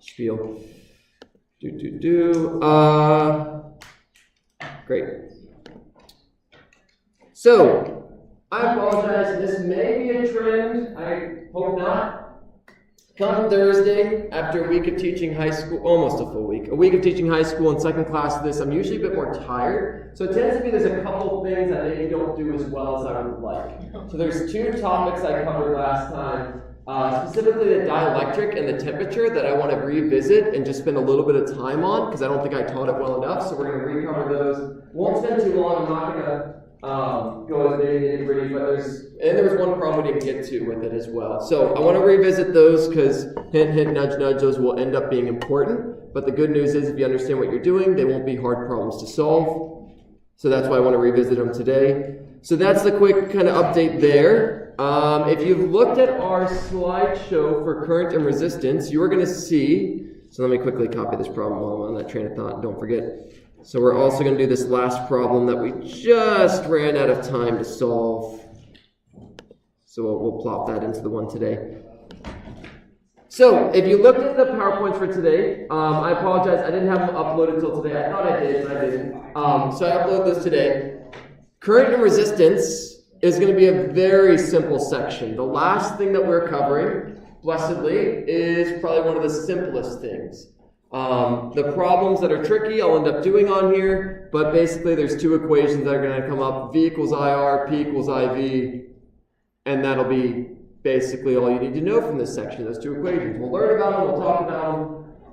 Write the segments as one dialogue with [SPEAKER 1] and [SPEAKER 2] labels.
[SPEAKER 1] spiel. Great. So, I apologize. This may be a trend. I hope not. Come Thursday, after a week of teaching high school, almost a full week, a week of teaching high school and second class of this, I'm usually a bit more tired. So it tends to be there's a couple things that maybe don't do as well as I would like. So there's two topics I covered last time, specifically the dielectric and the temperature that I want to revisit and just spend a little bit of time on because I don't think I taught it well enough. So we're going to recover those. Won't spend too long. I'm not going to go as nitty-gritty, but there was one problem we didn't get to with it as well. So I want to revisit those because hint, hint, nudge, nudge, those will end up being important. But the good news is if you understand what you're doing, they won't be hard problems to solve. So that's why I want to revisit them today. So that's the quick kind of update there. If you've looked at our slideshow for current and resistance, you are going to see, so let me quickly copy this problem while I'm on that train of thought, don't forget. So we're also going to do this last problem that we just ran out of time to solve. So we'll plop that into the one today. So if you looked at the PowerPoints for today, I apologize, I didn't have them uploaded until today. I thought I did, but I didn't. So I uploaded those today. Current and resistance is going to be a very simple section. The last thing that we're covering, blessedly, is probably one of the simplest things. The problems that are tricky I'll end up doing on here, but basically there's two equations that are going to come up, V equals IR, P equals IV, and that'll be basically all you need to know from this section, those two equations. We'll learn about them, we'll talk about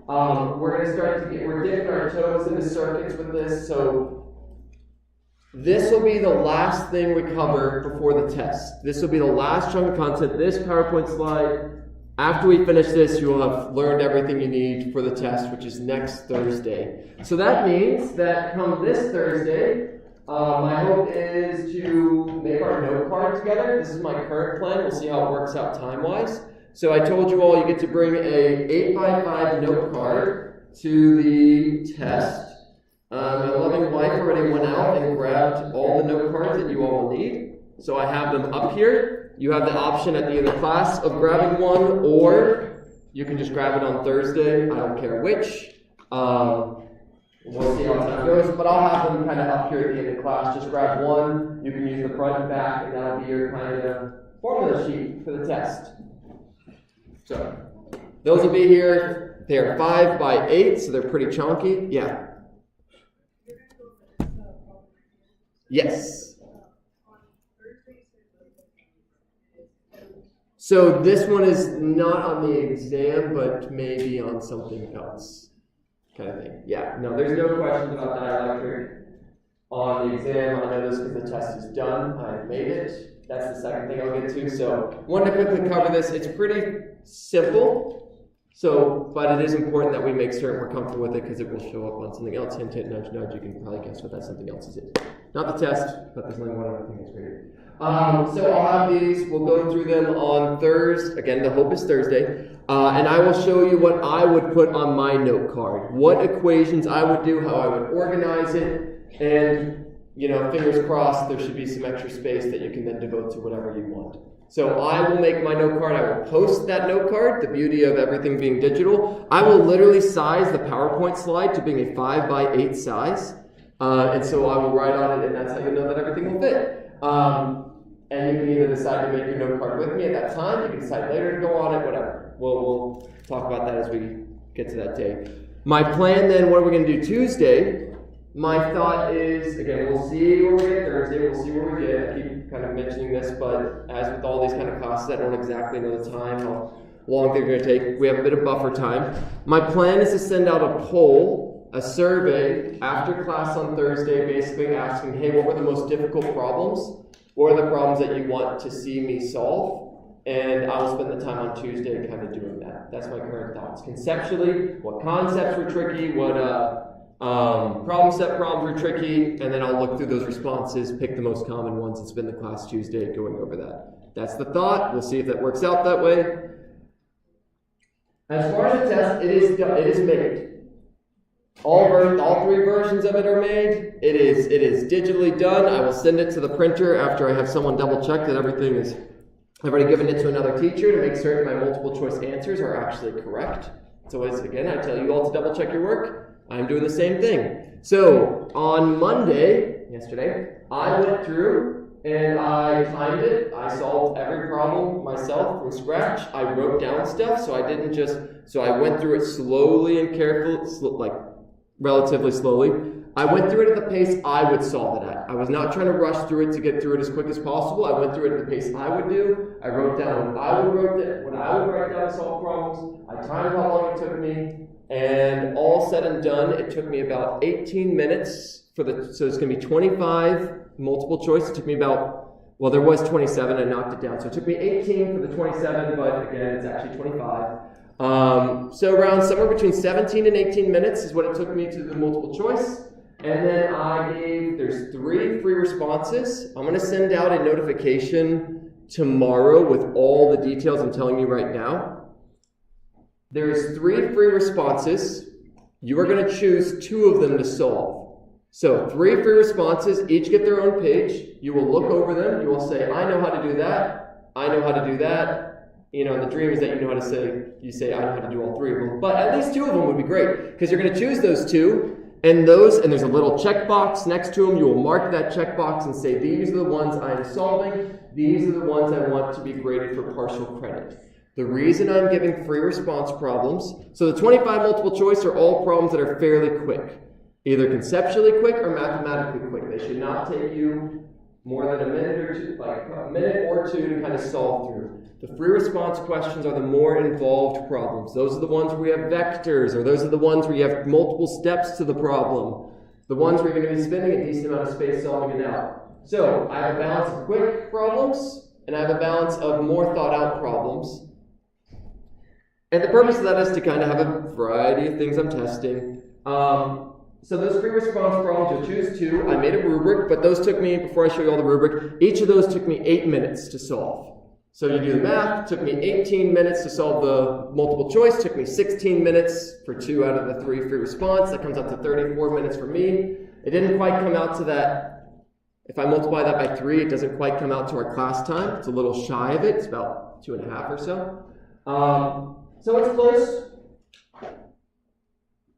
[SPEAKER 1] them. We're going to start to we're dipping our toes into circuits with this, so this will be the last thing we cover before the test. This will be the last chunk of content, this PowerPoint slide. After we finish this, you will have learned everything you need for the test, which is next Thursday. So that means that come this Thursday, my hope is to make our note card together. This is my current plan. We'll see how it works out time-wise. So I told you all you get to bring a 8x5 note card to the test. My loving wife already went out and grabbed all the note cards that you all will need. So I have them up here. You have the option at the end of the class of grabbing one, or you can just grab it on Thursday. I don't care which. We'll see how time goes, but I'll have them kind of up here at the end of class. Just grab one. You can use the front and back, and that'll be your kind of formula sheet for the test. So those will be here. They are 5 by 8, so they're pretty chunky. Yeah. Yes. So this one is not on the exam, but maybe on something else, kind of thing. Yeah, no, there's no questions about dielectric on the exam. I know this because the test is done. I've made it. That's the second thing I'll get to. So wanted to quickly cover this. It's pretty simple. So, but it is important that we make certain we're comfortable with it because it will show up on something else. Hint, hint, nudge, nudge. You can probably guess what that something else is. Not the test, but there's only one other thing that's great. So I'll have these. We'll go through them on Thursday. Again, the hope is Thursday. And I will show you what I would put on my note card. What equations I would do, how I would organize it. And, you know, fingers crossed, there should be some extra space that you can then devote to whatever you want. So I will make my note card. I will post that note card, the beauty of everything being digital. I will literally size the PowerPoint slide to being a 5 by 8 size. And so I will write on it, and that's how you know that everything will fit. And you can either decide to make your note card with me at that time, you can decide later to go on it, whatever. We'll talk about that as we get to that day. My plan then, what are we going to do Tuesday? My thought is, again, we'll see where we get Thursday, we'll see where we get. I keep kind of mentioning this, but as with all these kind of classes, I don't exactly know the time, how long they're going to take. We have a bit of buffer time. My plan is to send out a poll, a survey, after class on Thursday, basically asking, hey, what were the most difficult problems? What are the problems that you want to see me solve? And I'll spend the time on Tuesday kind of doing that. That's my current thoughts. Conceptually, what concepts were tricky, what problem set problems were tricky, and then I'll look through those responses, pick the most common ones, and spend the class Tuesday going over that. That's the thought. We'll see if that works out that way. As far as the test, it is made. All 3 versions of it are made. It is digitally done. I will send it to the printer after I have someone double check that everything is. I've already given it to another teacher to make certain my multiple choice answers are actually correct. It's always, again, I tell you all to double check your work. I'm doing the same thing. So on Monday, yesterday, I went through and I timed it. I solved every problem myself from scratch. I wrote down stuff, so I didn't just, so I went through it slowly and carefully, like relatively slowly. I went through it at the pace I would solve it at. I was not trying to rush through it to get through it as quick as possible. I went through it at the pace I would do. I wrote down what I would write down to solve problems. I timed how long it took me, and all said and done, it took me about 18 minutes so it's going to be 25 multiple choice. It took me about, well, there was 27, I knocked it down. So it took me 18 for the 27, but again, it's actually 25. So around somewhere between 17 and 18 minutes is what it took me to the multiple choice. And then there's 3 free responses. I'm going to send out a notification tomorrow with all the details I'm telling you right now. There's 3 free responses. You are going to choose 2 of them to solve. So 3 free responses, each get their own page. You will look over them. You will say, I know how to do that. I know how to do that. You know, the dream is that you know how to say, I know how to do all 3 of them. But at least 2 of them would be great, because you're going to choose those 2. And there's a little checkbox next to them. You will mark that checkbox and say, these are the ones I'm solving. These are the ones I want to be graded for partial credit. The reason I'm giving free response problems, so the 25 multiple choice are all problems that are fairly quick. Either conceptually quick or mathematically quick. They should not take you more than a minute or 2, like a minute or 2 to kind of solve through. The free response questions are the more involved problems. Those are the ones where we have vectors, or those are the ones where you have multiple steps to the problem. The ones where you're going to be spending a decent amount of space solving it out. So I have a balance of quick problems, and I have a balance of more thought out problems. And the purpose of that is to kind of have a variety of things I'm testing. So those free response problems, you'll choose 2. I made a rubric, but those took me, before I show you all the rubric, each of those took me 8 minutes to solve. So you do the math, it took me 18 minutes to solve the multiple choice, took me 16 minutes for 2 out of the 3 free response. That comes out to 34 minutes for me. It didn't quite come out to that. If I multiply that by 3, it doesn't quite come out to our class time. It's a little shy of it. It's about 2.5 or so. So it's close.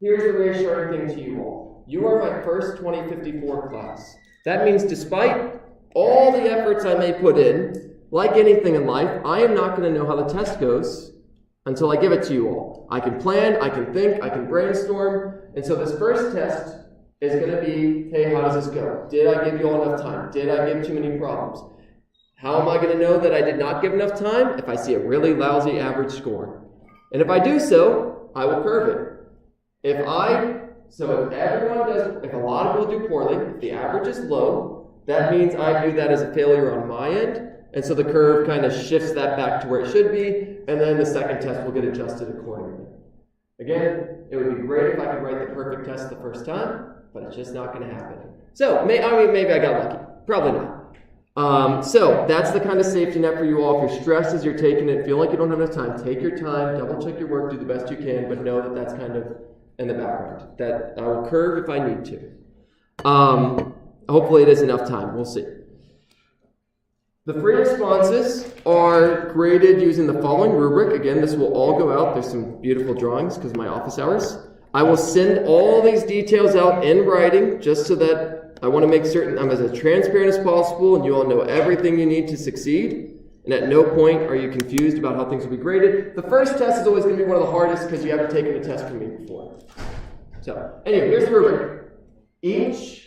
[SPEAKER 1] Here's the reassuring thing to you all. You are my first 2054 class. That means despite all the efforts I may put in, like anything in life, I am not going to know how the test goes until I give it to you all. I can plan, I can think, I can brainstorm. And so this first test is going to be, hey, how does this go? Did I give you all enough time? Did I give too many problems? How am I going to know that I did not give enough time? If I see a really lousy average score. And if I do so, I will curve it. If a lot of people do poorly, if the average is low, that means I view that as a failure on my end. And so the curve kind of shifts that back to where it should be, and then the second test will get adjusted accordingly. Again, it would be great if I could write the perfect test the first time, but it's just not going to happen. So, maybe I got lucky. Probably not. So, that's the kind of safety net for you all. If you're stressed as you're taking it, feel like you don't have enough time, take your time, double check your work, do the best you can, but know that that's kind of in the background. That I will curve if I need to. Hopefully it is enough time. We'll see. The free responses are graded using the following rubric. Again, this will all go out. There's some beautiful drawings because of my office hours. I will send all these details out in writing just so that I want to make certain I'm as transparent as possible and you all know everything you need to succeed. And at no point are you confused about how things will be graded. The first test is always going to be one of the hardest because you haven't taken a test from me before. So, anyway, here's the rubric. Each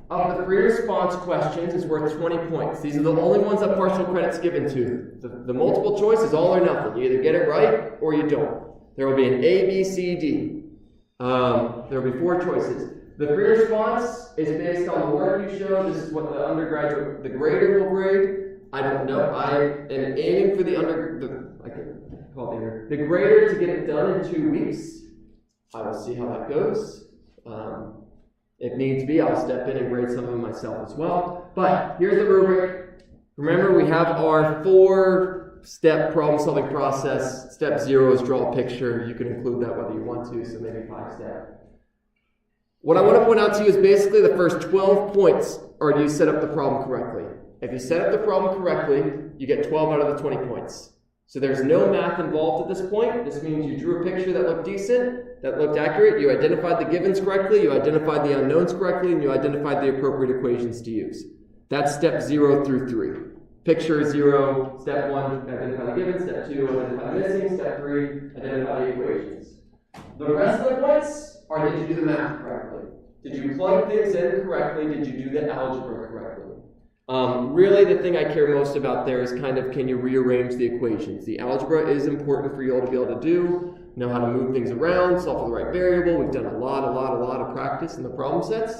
[SPEAKER 1] of the free response questions is worth 20 points. These are the only ones that partial credit's given to. The multiple choice is all or nothing. You either get it right or you don't. There will be an A, B, C, D. There will be 4 choices. The free response is based on the work you show. This is what the grader will grade. I don't know. I am aiming for the grader to get it done in 2 weeks. I will see how that goes. If needs be, I'll step in and grade some of them myself as well. But here's the rubric. Remember, we have our 4-step problem-solving process. Step 0 is draw a picture. You can include that whether you want to, so maybe 5-step. What I want to point out to you is basically the first 12 points are do you set up the problem correctly. If you set up the problem correctly, you get 12 out of the 20 points. So there's no math involved at this point. This means you drew a picture that looked decent, that looked accurate, you identified the givens correctly, you identified the unknowns correctly, and you identified the appropriate equations to use. That's step 0 through 3. Picture 0, step 1, identify the givens, step 2, identify the missing, step 3, identify the equations. The rest of the points are, did you do the math correctly? Did you plug things in correctly? Did you do the algebra correctly? Really, the thing I care most about there is kind of, can you rearrange the equations? The algebra is important for you all to be able to do, know how to move things around, solve for the right variable. We've done a lot of practice in the problem sets.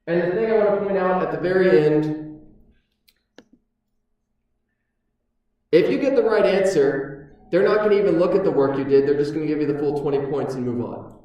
[SPEAKER 1] And the thing I want to point out at the very end, if you get the right answer, they're not going to even look at the work you did. They're just going to give you the full 20 points and move on.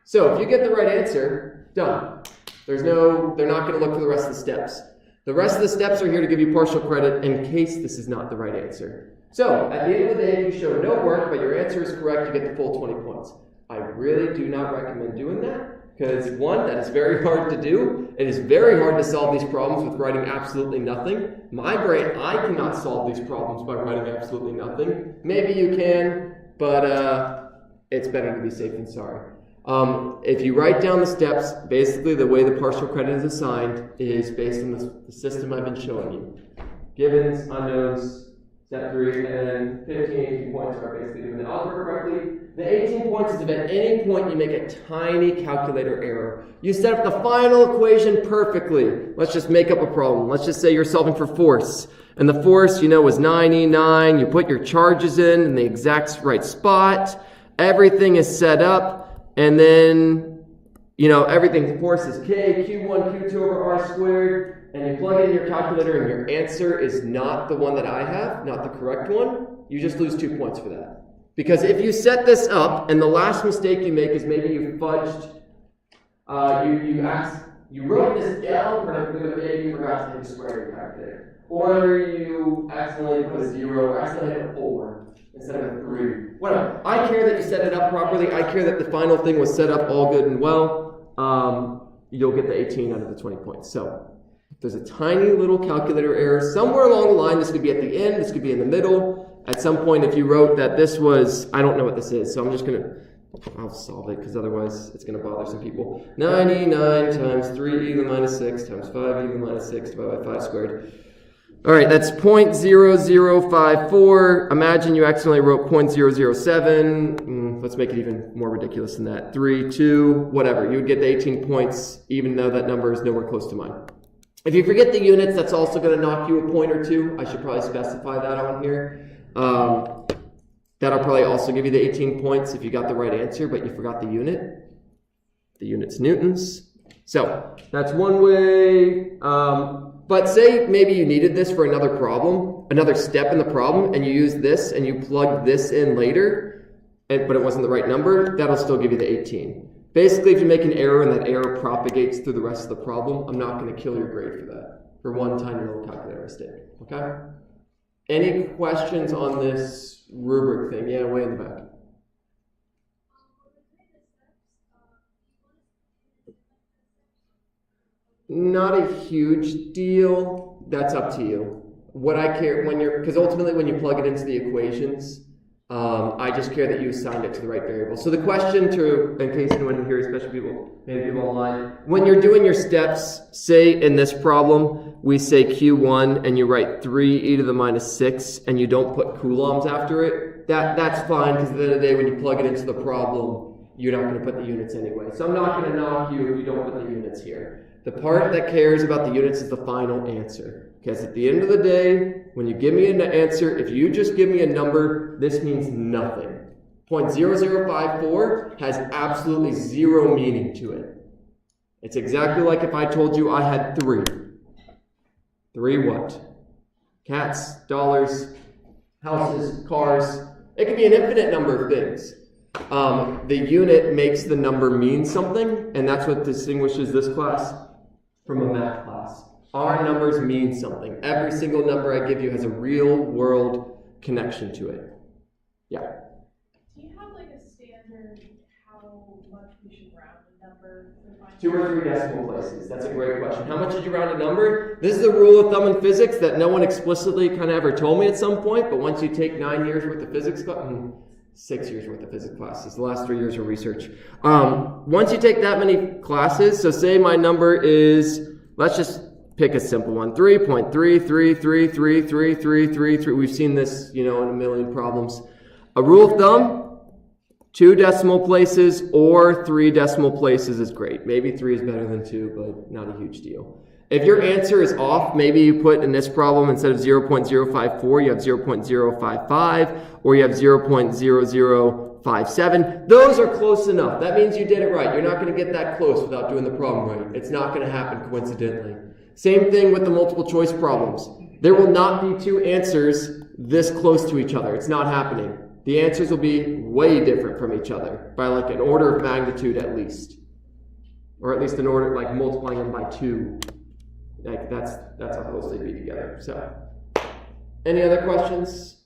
[SPEAKER 1] So if you get the right answer, done. They're not going to look for the rest of the steps. The rest of the steps are here to give you partial credit in case this is not the right answer. So at the end of the day, if you show no work, but your answer is correct, you get the full 20 points. I really do not recommend doing that because, one, that is very hard to do. It is very hard to solve these problems with writing absolutely nothing. My brain, I cannot solve these problems by writing absolutely nothing. Maybe you can, but it's better to be safe than sorry. If you write down the steps, basically the way the partial credit is assigned is based on the system I've been showing you. Givens, unknowns, step 3, and then 15, 18 points are basically doing the algebra correctly. The 18 points is if at any point you make a tiny calculator error. You set up the final equation perfectly. Let's just make up a problem. Let's just say you're solving for force. And the force, was 9E9. You put your charges in the exact right spot. Everything is set up. And then, everything, force is K, Q1, Q2 over R squared, and you plug it in your calculator and your answer is not the one that I have, not the correct one, you just lose 2 points for that. Because if you set this up, and the last mistake you make is maybe you fudged, you wrote this down correctly, but maybe you forgot to hit the square in your calculator. Or you accidentally put a 0, or accidentally hit a 4. Instead of a 3. Whatever. I care that you set it up properly. I care that the final thing was set up all good and well. You'll get the 18 out of the 20 points. So if there's a tiny little calculator error somewhere along the line, this could be at the end, this could be in the middle. At some point, if you wrote that this was, I don't know what this is, so I'm just going to, I'll solve it because otherwise it's going to bother some people. 99 times 3e to the minus 6 times 5e to the minus 6 divided by 5 squared. All right, that's 0.0054. Imagine you accidentally wrote 0.007. Let's make it even more ridiculous than that. 3, 2, whatever. You would get the 18 points, even though that number is nowhere close to mine. If you forget the units, that's also going to knock you a point or two. I should probably specify that on here. That'll probably also give you the 18 points if you got the right answer, but you forgot the unit. The unit's newtons. So that's one way. But say maybe you needed this for another problem, another step in the problem, and you use this and you plug this in later, but it wasn't the right number, that'll still give you the 18. Basically, if you make an error and that error propagates through the rest of the problem, I'm not going to kill your grade for that, for one tiny little calculator mistake, okay? Any questions on this rubric thing? Yeah, way in the back. Not a huge deal. That's up to you. What I care because ultimately when you plug it into the equations, I just care that you assigned it to the right variable. So the question in case anyone here, especially people, maybe people online, when you're doing your steps, say in this problem, we say Q1 and you write 3e to the minus 6 and you don't put coulombs after it, that's fine because at the end of the day when you plug it into the problem, you're not going to put the units anyway. So I'm not going to knock you if you don't put the units here. The part that cares about the units is the final answer. Because at the end of the day, when you give me an answer, if you just give me a number, this means nothing. 0.0054 has absolutely zero meaning to it. It's exactly like if I told you I had 3. 3 what? Cats, dollars, houses, cars. It could be an infinite number of things. The unit makes the number mean something, and that's what distinguishes this class from a math class. Our numbers mean something. Every single number I give you has a real world connection to it. Yeah.
[SPEAKER 2] Do you have like a standard how much we should round a number?
[SPEAKER 1] 2 or 3 decimal places. That's a great question. How much did you round a number? This is a rule of thumb in physics that no one explicitly kind of ever told me at some point, but once you take 9 years worth of physics class, 6 years worth of physics classes, the last 3 years of research. Once you take that many classes, so say my number is, let's just pick a simple one, 3.333333333. We've seen this, in a million problems. A rule of thumb, 2 decimal places or 3 decimal places is great. Maybe 3 is better than 2, but not a huge deal. If your answer is off, maybe you put in this problem, instead of 0.054, you have 0.055, or you have 0.0057. Those are close enough. That means you did it right. You're not going to get that close without doing the problem right. It's not going to happen coincidentally. Same thing with the multiple choice problems. There will not be 2 answers this close to each other. It's not happening. The answers will be way different from each other by like an order of magnitude at least. Or at least an order, like multiplying them by 2. Like that's how close they'd be together. So, any other questions?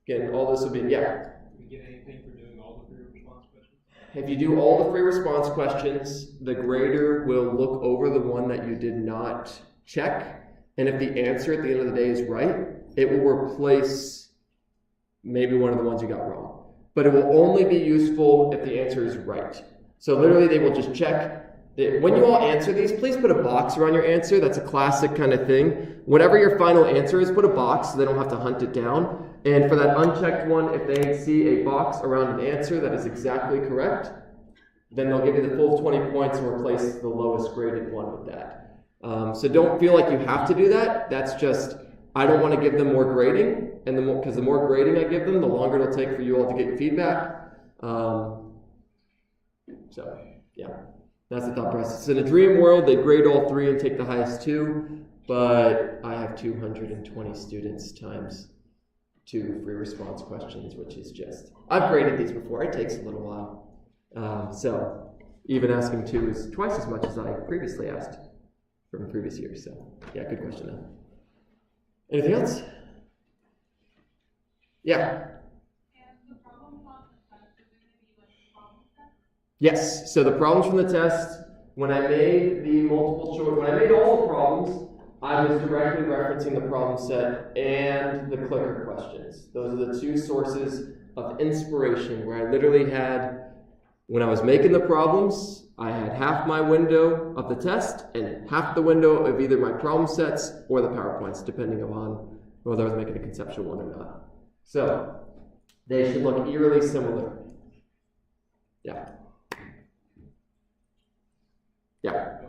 [SPEAKER 1] Again, all this will be, yeah.
[SPEAKER 3] Do we get anything for doing all the free response questions?
[SPEAKER 1] If you do all the free response questions, the grader will look over the one that you did not check. And if the answer at the end of the day is right, it will replace maybe one of the ones you got wrong. But it will only be useful if the answer is right. So literally they will just check. When you all answer these, please put a box around your answer. That's a classic kind of thing. Whatever your final answer is, put a box so they don't have to hunt it down. And for that unchecked one, if they see a box around an answer that is exactly correct, then they'll give you the full 20 points and replace the lowest graded one with that. So don't feel like you have to do that. That's just, I don't want to give them more grading, and because the more grading I give them, the longer it'll take for you all to get your feedback. So, yeah, that's the thought process. In a dream world, they grade all 3 and take the highest 2, but I have 220 students times 2 free response questions, which is just, I've graded these before. It takes a little while. So even asking 2 is twice as much as I previously asked from previous years. So, yeah, good question though. Anything else? Yeah. Yes, so the problems from the test, when I made the multiple choice, when I made all the problems, I was directly referencing the problem set and the clicker questions. Those are the 2 sources of inspiration where I literally had, when I was making the problems, I had half my window of the test and half the window of either my problem sets or the PowerPoints, depending upon whether I was making a conceptual one or not. So, they should look eerily similar. Yeah. Yeah.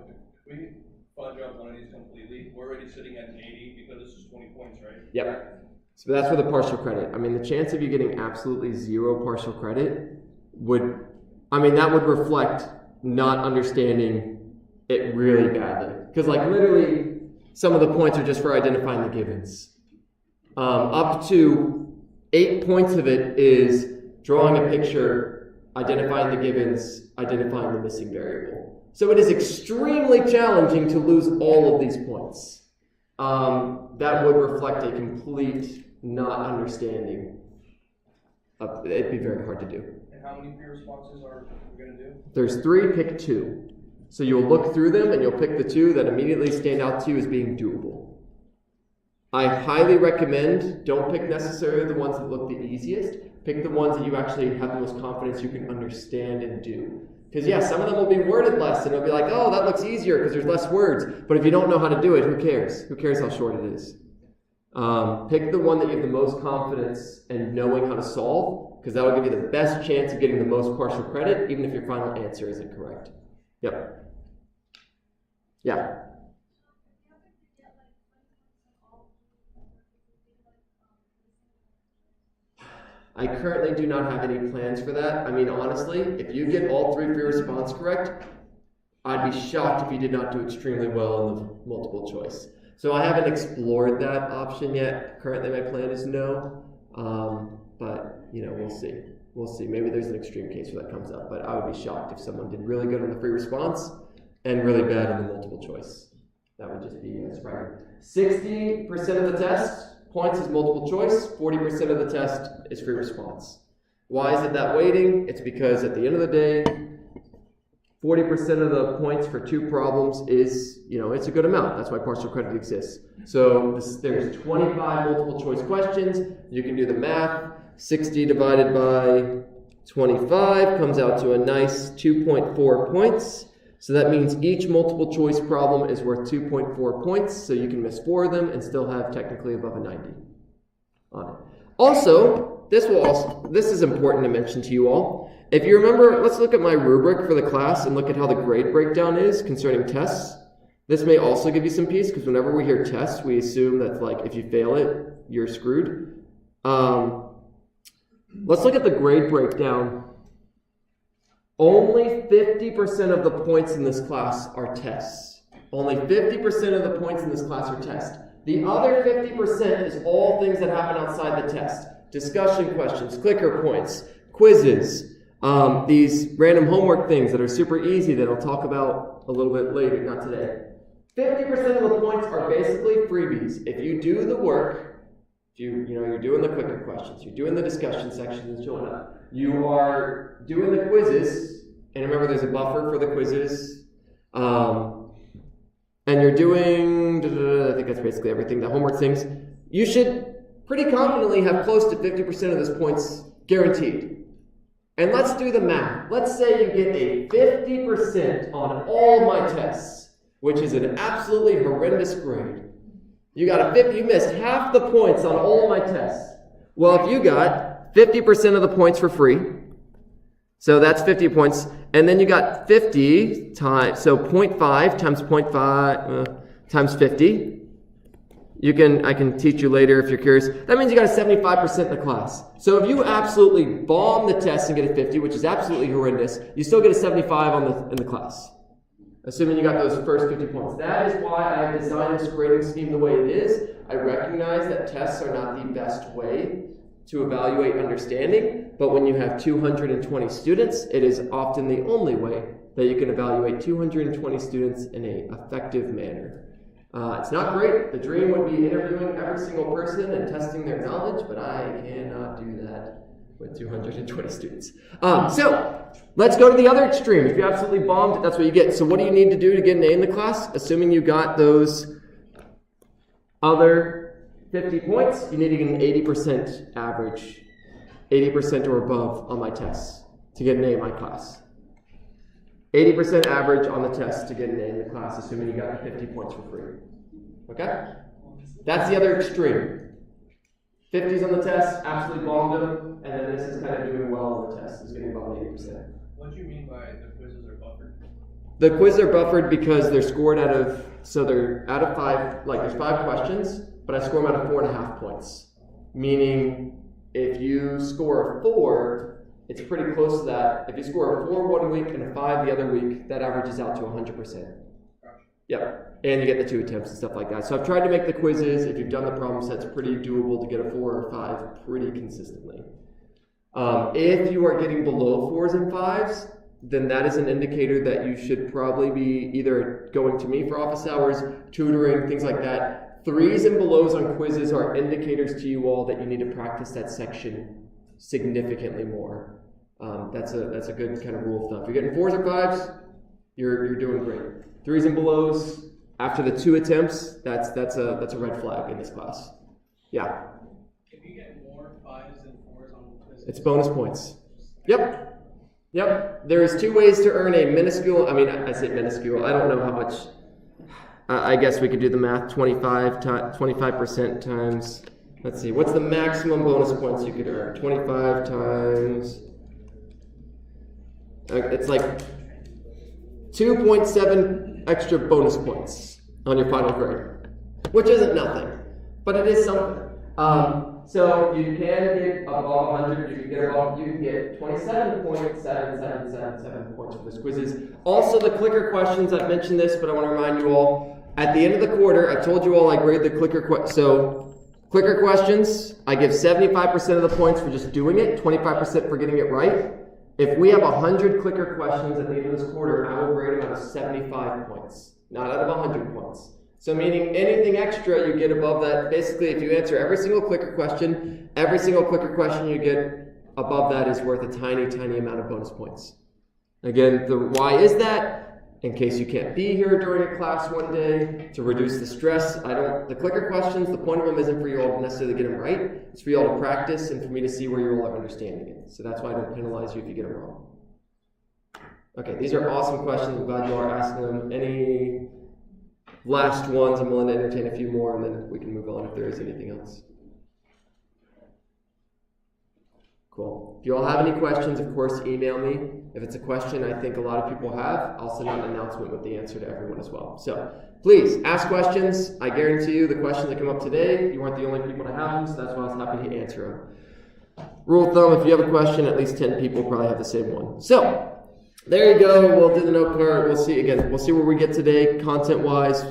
[SPEAKER 3] We fudge up one of these completely. We're already sitting at an 80 because this is 20 points, right?
[SPEAKER 1] Yep. So that's for the partial credit. I mean, the chance of you getting absolutely 0 partial credit would reflect not understanding it really badly. Because like literally, some of the points are just for identifying the givens. Up to 8 points of it is drawing a picture, identifying the givens, identifying the missing variable. So it is extremely challenging to lose all of these points. That would reflect a complete not understanding. It'd be very hard to do.
[SPEAKER 3] And how many free responses are we going to do?
[SPEAKER 1] There's 3, pick 2. So you'll look through them and you'll pick the 2 that immediately stand out to you as being doable. I highly recommend, don't pick necessarily the ones that look the easiest. Pick the ones that you actually have the most confidence you can understand and do. Because yeah, some of them will be worded less and it'll be like, oh, that looks easier because there's less words. But if you don't know how to do it, who cares? Who cares how short it is? Pick the one that you have the most confidence in knowing how to solve, because that will give you the best chance of getting the most partial credit, even if your final answer isn't correct. Yep. Yeah. I currently do not have any plans for that. I mean, honestly, if you get all 3 free response correct, I'd be shocked if you did not do extremely well in the multiple choice. So I haven't explored that option yet. Currently, my plan is no. But, we'll see. We'll see. Maybe there's an extreme case where that comes up. But I would be shocked if someone did really good on the free response and really bad on the multiple choice. That would just be surprising. 60% of the test points is multiple choice, 40% of the test is free response. Why is it that weighting? It's because at the end of the day, 40% of the points for 2 problems is, it's a good amount. That's why partial credit exists. So there's 25 multiple choice questions. You can do the math. 60 divided by 25 comes out to a nice 2.4 points. So that means each multiple choice problem is worth 2.4 points. So you can miss 4 of them and still have technically above a 90 on it. Also, this is important to mention to you all. If you remember, let's look at my rubric for the class and look at how the grade breakdown is concerning tests. This may also give you some peace, because whenever we hear tests, we assume that if you fail it, you're screwed. Let's look at the grade breakdown. Only 50% of the points in this class are tests. Only 50% of the points in this class are tests. The other 50% is all things that happen outside the test. Discussion questions, clicker points, quizzes, these random homework things that are super easy that I'll talk about a little bit later, not today. 50% of the points are basically freebies. If you do the work, you're doing the clicker questions, you're doing the discussion sections and showing up, you are doing the quizzes, and remember there's a buffer for the quizzes, and you're doing, I think that's basically everything, the homework things, you should pretty confidently have close to 50% of those points guaranteed. And let's do the math. Let's say you get a 50% on all my tests, which is an absolutely horrendous grade. You missed half the points on all my tests. Well, if you got 50% of the points for free, so that's 50 points, and then you got 50 times, so 0.5 times 0.5 times 50. I can teach you later if you're curious. That means you got a 75% in the class. So if you absolutely bomb the test and get a 50, which is absolutely horrendous, you still get a 75 in the class, assuming you got those first 50 points. That is why I have designed this grading scheme the way it is. I recognize that tests are not the best way to evaluate understanding, but when you have 220 students, it is often the only way that you can evaluate 220 students in an effective manner. It's not great. The dream would be interviewing every single person and testing their knowledge, but I cannot do that with 220 students. So let's go to the other extreme. If you absolutely bombed it, that's what you get. So what do you need to do to get an A in the class? Assuming you got those other 50 points, you need to get an 80% average, 80% or above on my tests to get an A in my class. 80% average on the test to get an A in the class, assuming you got 50 points for free. Okay? That's the other extreme. 50s on the test, absolutely bombed them, and then this is kind of doing well on the test, is getting about 80%.
[SPEAKER 3] What do you mean by the quizzes are buffered?
[SPEAKER 1] The quizzes are buffered because they're scored they're out of 5, there's 5 questions, but I score them out of 4.5 points. Meaning, if you score a 4, it's pretty close to that. If you score a 4 one week and a 5 the other week, that averages out to 100%. Yep. And you get the 2 attempts and stuff like that. So I've tried to make the quizzes, if you've done the problem sets, pretty doable to get a 4 or 5 pretty consistently. If you are getting below 4s and 5s, then that is an indicator that you should probably be either going to me for office hours, tutoring, things like that. 3s and belows on quizzes are indicators to you all that you need to practice that section significantly more. That's a good kind of rule of thumb. If you're getting 4s or 5s, you're doing great. 3s and belows, after the 2 attempts, that's a red flag in this class. Yeah.
[SPEAKER 3] If you get more 5s than 4s on the quiz,
[SPEAKER 1] it's bonus points. Yep. There's 2 ways to earn a minuscule. I say minuscule. I don't know how much. I guess we could do the math. 25% times. Let's see. What's the maximum bonus points you could earn? 25 times. It's like 2.7 extra bonus points on your final grade, which isn't nothing, but it is something. So you can get above 100. You can get 27.7777 points for this quizzes. Also, the clicker questions. I've mentioned this, but I want to remind you all. At the end of the quarter, I told you all I grade the clicker clicker questions. I give 75% of the points for just doing it, 25% for getting it right. If we have 100 clicker questions at the end of this quarter, I will grade them out of 75 points, not out of 100 points. So meaning anything extra you get above that, basically if you answer every single clicker question you get above that is worth a tiny, tiny amount of bonus points. Again, the why is that? In case you can't be here during a class one day, to reduce the stress. The clicker questions, the point of them isn't for you all to necessarily get them right. It's for you all to practice and for me to see where you all are understanding it. So that's why I don't penalize you if you get them wrong. Okay, these are awesome questions. I'm glad you all are asking them. Any last ones? I'm willing to entertain a few more, and then we can move on if there is anything else. Cool. If you all have any questions, of course, email me. If it's a question I think a lot of people have, I'll send out an announcement with the answer to everyone as well. So please ask questions. I guarantee you the questions that come up today, you aren't the only people to have them, so that's why I was happy to answer them. Rule of thumb, if you have a question, at least 10 people probably have the same one. So there you go. We'll do the note card. We'll see where we get today content-wise.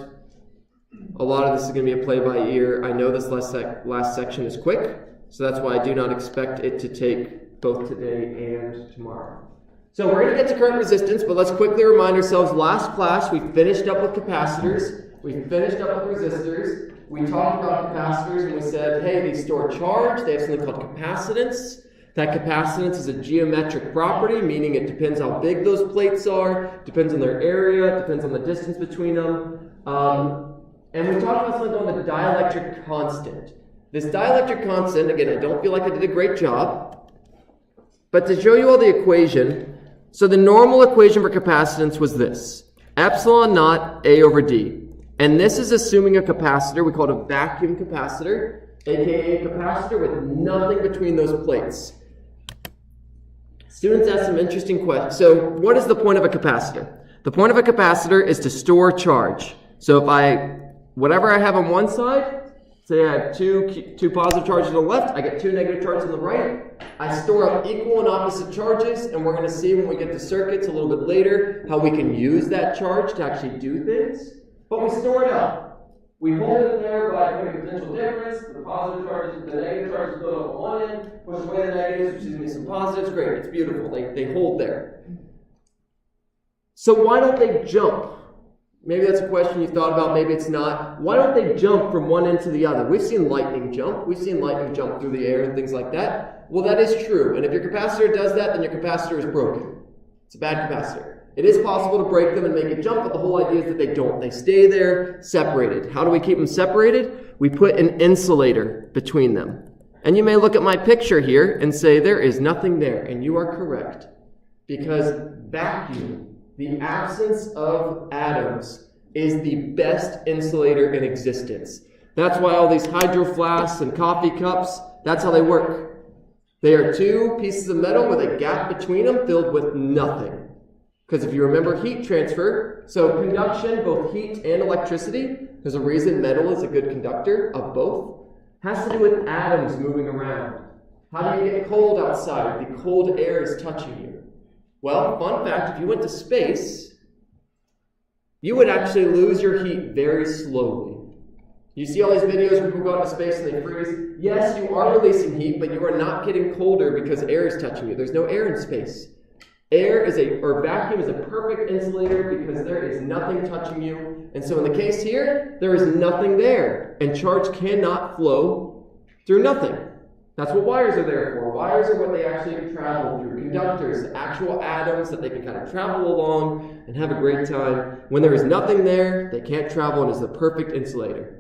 [SPEAKER 1] A lot of this is going to be a play-by-ear. I know this last section is quick, so that's why I do not expect it to take both today and tomorrow. So we're going to get to current resistance, but let's quickly remind ourselves, last class we finished up with capacitors, we finished up with resistors, we talked about capacitors and we said, hey, they store charge, they have something called capacitance. That capacitance is a geometric property, meaning it depends how big those plates are, depends on their area, depends on the distance between them. And we talked about something called the dielectric constant. This dielectric constant, again, I don't feel like I did a great job, but to show you all the equation, so the normal equation for capacitance was this, epsilon naught A over D. And this is assuming a capacitor, we call it a vacuum capacitor, aka a capacitor with nothing between those plates. Students ask some interesting questions. So what is the point of a capacitor? The point of a capacitor is to store charge. So if whatever I have on one side, say I have two positive charges on the left, I get 2 negative charges on the right. I store up equal and opposite charges, and we're going to see when we get to circuits a little bit later how we can use that charge to actually do things. But we store it up. We hold it there by putting potential difference. The positive charges, the negative charges go up on one end, push away the negatives, which gives me some positives. Great, it's beautiful. They hold there. So why don't they jump? Maybe that's a question you've thought about, maybe it's not. Why don't they jump from one end to the other? We've seen lightning jump. We've seen lightning jump through the air and things like that. Well, that is true. And if your capacitor does that, then your capacitor is broken. It's a bad capacitor. It is possible to break them and make it jump, but the whole idea is that they don't. They stay there separated. How do we keep them separated? We put an insulator between them. And you may look at my picture here and say, there is nothing there. And you are correct. Because vacuum, the absence of atoms, is the best insulator in existence. That's why all these hydro flasks and coffee cups, that's how they work. They are 2 pieces of metal with a gap between them filled with nothing. Because if you remember heat transfer, so conduction, both heat and electricity, there's a reason metal is a good conductor of both, has to do with atoms moving around. How do you get cold outside? The cold air is touching you. Well, fun fact, if you went to space, you would actually lose your heat very slowly. You see all these videos where people go out into space and they freeze? Yes, you are releasing heat, but you are not getting colder because air is touching you. There's no air in space. Vacuum is a perfect insulator because there is nothing touching you. And so in the case here, there is nothing there. And charge cannot flow through nothing. That's what wires are there for. Wires are what they actually travel through. Conductors, actual atoms that they can kind of travel along and have a great time. When there is nothing there, they can't travel and is the perfect insulator.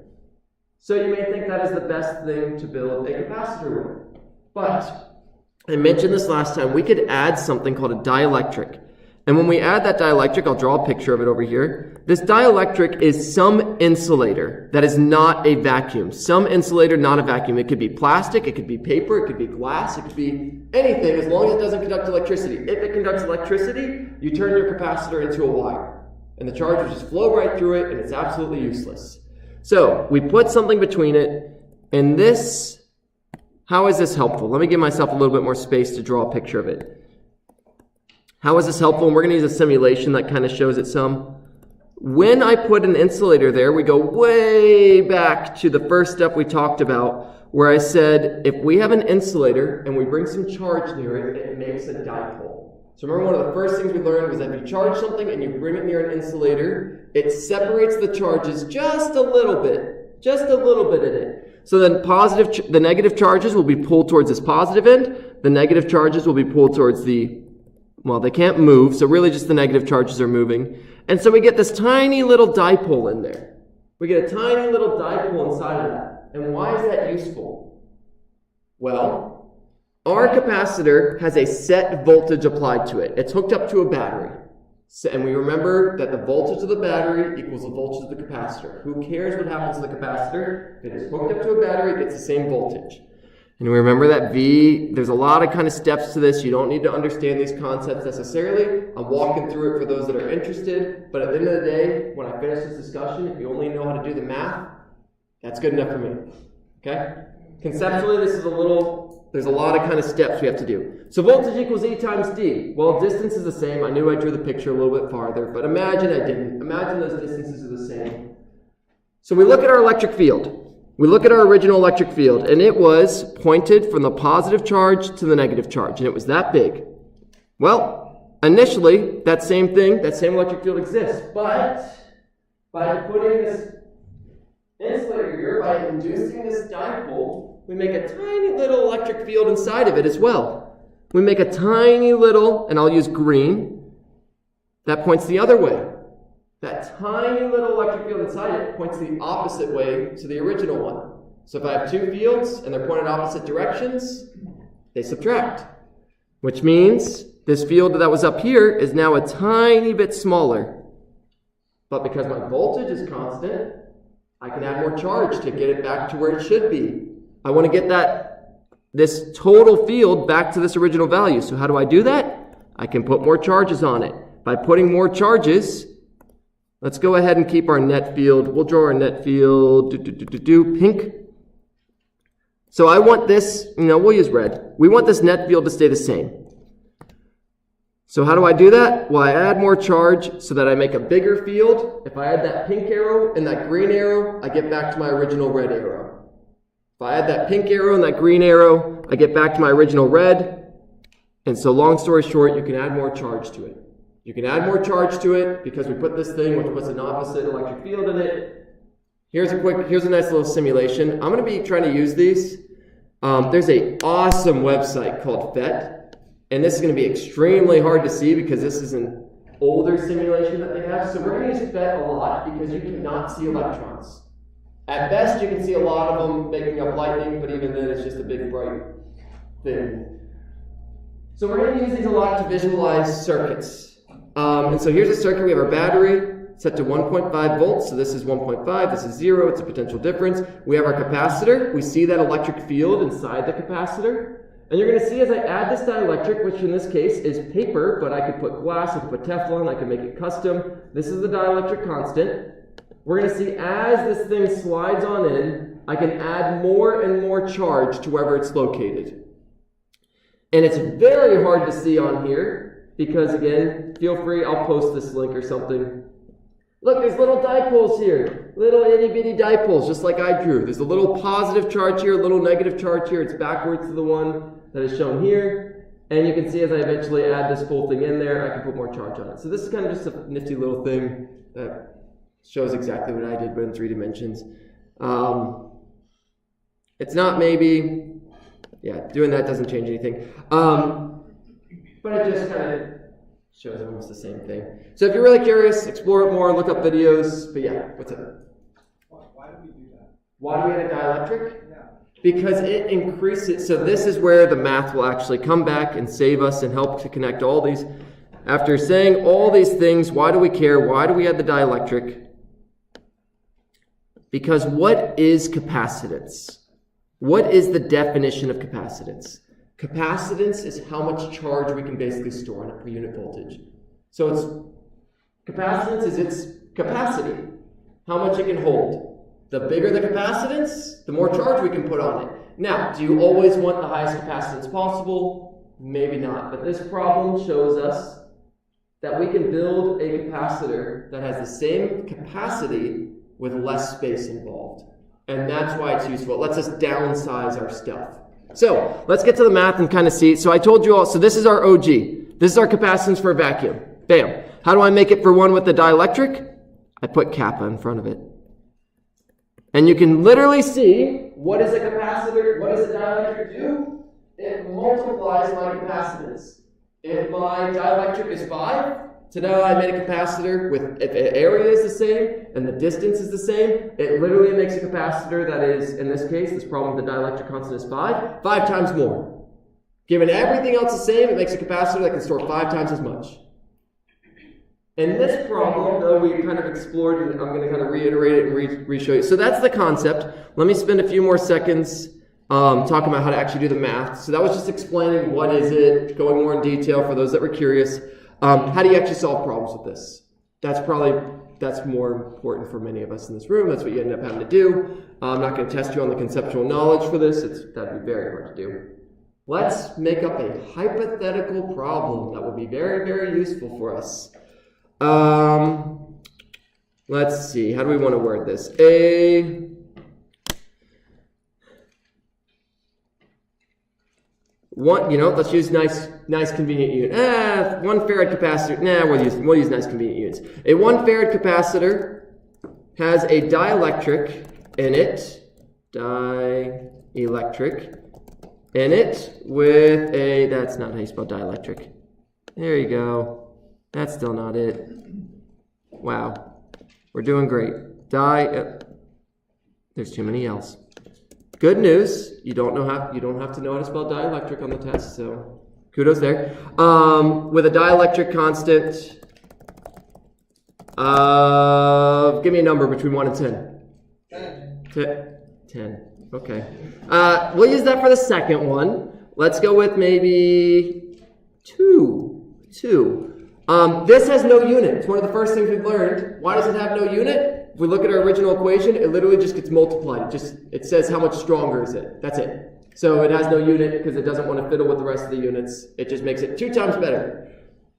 [SPEAKER 1] So you may think that is the best thing to build a capacitor with. But I mentioned this last time, we could add something called a dielectric. And when we add that dielectric, I'll draw a picture of it over here. This dielectric is some insulator that is not a vacuum. Some insulator, not a vacuum. It could be plastic, it could be paper, it could be glass, it could be anything as long as it doesn't conduct electricity. If it conducts electricity, you turn your capacitor into a wire. And the charge will just flow right through it and it's absolutely useless. So we put something between it, and this, how is this helpful? Let me give myself a little bit more space to draw a picture of it. How is this helpful? And we're going to use a simulation that kind of shows it some. When I put an insulator there, we go way back to the first step we talked about, where I said, if we have an insulator and we bring some charge near it, it makes a dipole. So remember, one of the first things we learned was that if you charge something and you bring it near an insulator, it separates the charges just a little bit in it. So then the negative charges will be pulled towards this positive end. the negative charges will be pulled towards they can't move, so really just the negative charges are moving. And so we get this tiny little dipole in there. We get a tiny little dipole inside of that. And why is that useful? Well, our capacitor has a set voltage applied to it. It's hooked up to a battery. And we remember that the voltage of the battery equals the voltage of the capacitor. Who cares what happens to the capacitor? If it is hooked up to a battery, it gets the same voltage. And we remember that V, there's a lot of kind of steps to this. You don't need to understand these concepts necessarily. I'm walking through it for those that are interested. But at the end of the day, when I finish this discussion, if you only know how to do the math, that's good enough for me. Okay? Conceptually, there's a lot of kind of steps we have to do. So voltage equals E times D. Well, distance is the same. I knew I drew the picture a little bit farther, but imagine I didn't. Imagine those distances are the same. So we look at our electric field. We look at our original electric field, and it was pointed from the positive charge to the negative charge, and it was that big. Well, initially, that same electric field exists, but by putting this insulator here, by inducing this dipole, we make a tiny little electric field inside of it as well. We make a tiny little, and I'll use green, that points the other way. That tiny little electric field inside it points the opposite way to the original one. So if I have two fields and they're pointed opposite directions, they subtract. Which means this field that was up here is now a tiny bit smaller. But because my voltage is constant, I can add more charge to get it back to where it should be. I want to get this total field back to this original value. So how do I do that? I can put more charges on it. By putting more charges, let's go ahead and keep our net field. We'll draw our net field, pink. So I want this, we'll use red. We want this net field to stay the same. So how do I do that? Well, I add more charge so that I make a bigger field. If I add that pink arrow and that green arrow, I get back to my original red arrow. If I add that pink arrow and that green arrow, I get back to my original red. And so long story short, you can add more charge to it. You can add more charge to it because we put this thing which puts an opposite electric field in it. Here's a nice little simulation. I'm going to be trying to use these. There's an awesome website called FET. And this is going to be extremely hard to see because this is an older simulation that they have. So we're going to use FET a lot because you cannot see electrons. At best, you can see a lot of them making up lightning, but even then it's just a big bright thing. So we're going to use these a lot to visualize circuits. And so here's a circuit. We have our battery set to 1.5 volts. So this is 1.5, this is 0, it's a potential difference. We have our capacitor. We see that electric field inside the capacitor. And you're going to see as I add this dielectric, which in this case is paper, but I could put glass, I could put Teflon, I could make it custom. This is the dielectric constant. We're going to see as this thing slides on in, I can add more and more charge to wherever it's located. And it's very hard to see on here because, again, feel free, I'll post this link or something. Look, there's little dipoles here, little itty-bitty dipoles, just like I drew. There's a little positive charge here, a little negative charge here. It's backwards to the one that is shown here. And you can see as I eventually add this full thing in there, I can put more charge on it. So this is kind of just a nifty little thing that shows exactly what I did, but in 3 dimensions. It's not maybe, doing that doesn't change anything. But it just kind of shows almost the same thing. So if you're really curious, explore it more, look up videos. But what's up?
[SPEAKER 3] Why do we do that?
[SPEAKER 1] Why do we add a dielectric? Because it increases, so this is where the math will actually come back and save us and help to connect all these. After saying all these things, why do we care? Why do we add the dielectric? Because what is capacitance? What is the definition of capacitance? Capacitance is how much charge we can basically store in it per unit voltage. So capacitance is its capacity, how much it can hold. The bigger the capacitance, the more charge we can put on it. Now, do you always want the highest capacitance possible? Maybe not. But this problem shows us that we can build a capacitor that has the same capacity with less space involved. And that's why it's useful. It lets us downsize our stuff. So, let's get to the math and kind of see. So I told you all, so this is our OG. This is our capacitance for a vacuum. Bam. How do I make it for one with the dielectric? I put kappa in front of it. And you can literally see, what does a capacitor, what does a dielectric do? it multiplies my capacitance. If my dielectric is 5, so now I made a capacitor with, if the area is the same and the distance is the same, it literally makes a capacitor that is, in this case, this problem with the dielectric constant is 5 times more. Given everything else the same, it makes a capacitor that can store 5 times as much. In this problem, though, we kind of explored, and I'm going to kind of reiterate it and re-show you. So that's the concept. Let me spend a few more seconds talking about how to actually do the math. So that was just explaining what is it, going more in detail for those that were curious. How do you actually solve problems with this? That's more important for many of us in this room. That's what you end up having to do. I'm not going to test you on the conceptual knowledge for this. That'd be very hard to do. Let's make up a hypothetical problem that will be very, very useful for us. Let's see. How do we want to word this? Let's use nice convenient unit. 1 farad capacitor. We'll use nice convenient units. A 1 farad capacitor has a dielectric in it. With a, that's not how you spell dielectric. There you go. That's still not it. Wow. We're doing great. There's too many L's. Good news, you don't have to know how to spell dielectric on the test, so kudos there. With a dielectric constant of, give me a number between 1 and 10. 10. Okay. We'll use that for the second one. Let's go with maybe 2. This has no unit. It's one of the first things we've learned. Why does it have no unit? If we look at our original equation, it literally just gets multiplied. It says how much stronger is it. That's it. So it has no unit because it doesn't want to fiddle with the rest of the units. It just makes it 2 times better.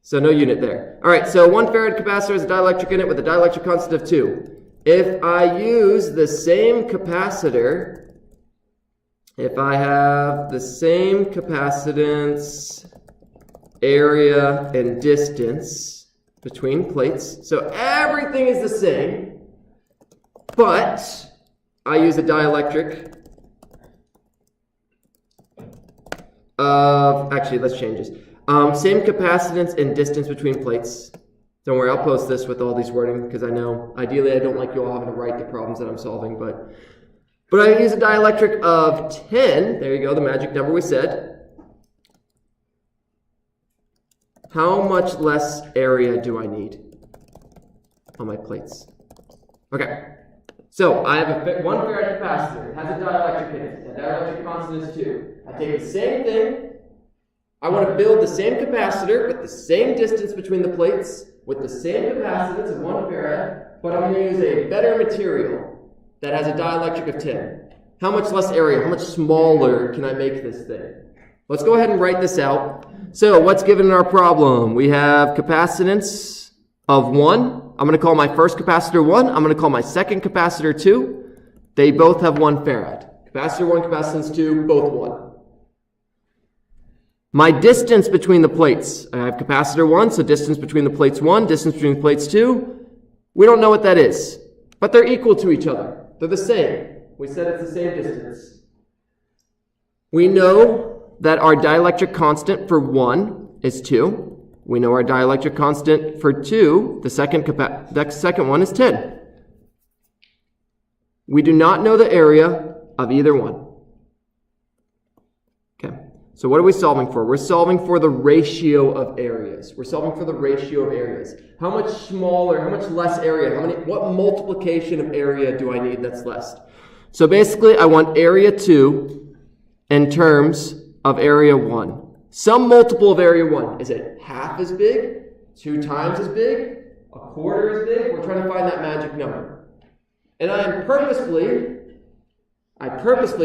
[SPEAKER 1] So no unit there. All right, so 1 farad capacitor has a dielectric in it with a dielectric constant of 2. If I use the same capacitor, if I have the same capacitance, area, and distance between plates, so everything is the same, but I use a dielectric of, actually, let's change this. Same capacitance and distance between plates. Don't worry, I'll post this with all these wording because I know, ideally, I don't like you all having to write the problems that I'm solving, but I use a dielectric of 10. There you go, the magic number we said. How much less area do I need on my plates? Okay, so I have a 1 farad capacitor. It has a dielectric in it. The dielectric constant is 2. I take the same thing. I want to build the same capacitor with the same distance between the plates, with the same capacitance of 1 farad, but I'm going to use a better material that has a dielectric of 10. How much less area, how much smaller can I make this thing? Let's go ahead and write this out. So what's given in our problem? We have capacitance of 1. I'm going to call my first capacitor 1. I'm going to call my second capacitor 2. They both have 1 farad. Capacitor 1, capacitance 2, both 1. My distance between the plates. I have capacitor 1, so distance between the plates 1, distance between the plates 2. We don't know what that is, but they're equal to each other. They're the same. We said it's the same distance. We know that our dielectric constant for 1 is 2. We know our dielectric constant for 2, the second one, is 10. We do not know the area of either one. Okay, so what are we solving for? We're solving for the ratio of areas. We're solving for the ratio of areas. How much smaller, how much less area, what multiplication of area do I need that's less? So basically, I want area 2 in terms of area 1. Some multiple of area 1. Is it half as big? 2 times as big? A quarter as big? We're trying to find that magic number. And I purposefully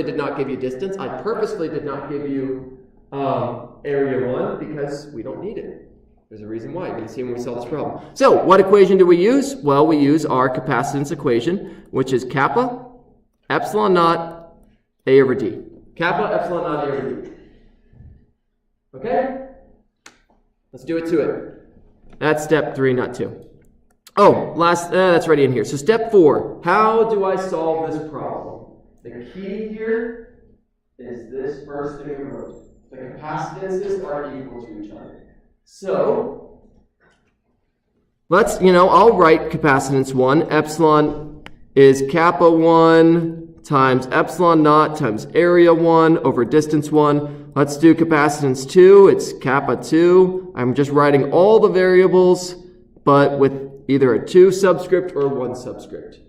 [SPEAKER 1] did not give you distance. I purposefully did not give you area 1 because we don't need it. There's a reason why. You're going to see when we solve this problem. So what equation do we use? Well, we use our capacitance equation, which is kappa epsilon naught A over D. Kappa epsilon naught A over D. Okay? Let's do it to it. That's step 3, not 2. Oh, that's already in here. So step 4, how do I solve this problem? The key here is this first thing we wrote. the capacitances are equal to each other. So, I'll write capacitance 1. Epsilon is kappa 1 times epsilon naught times area 1 over distance 1. Let's do capacitance 2. It's kappa 2. I'm just writing all the variables, but with either a 2 subscript or 1 subscript.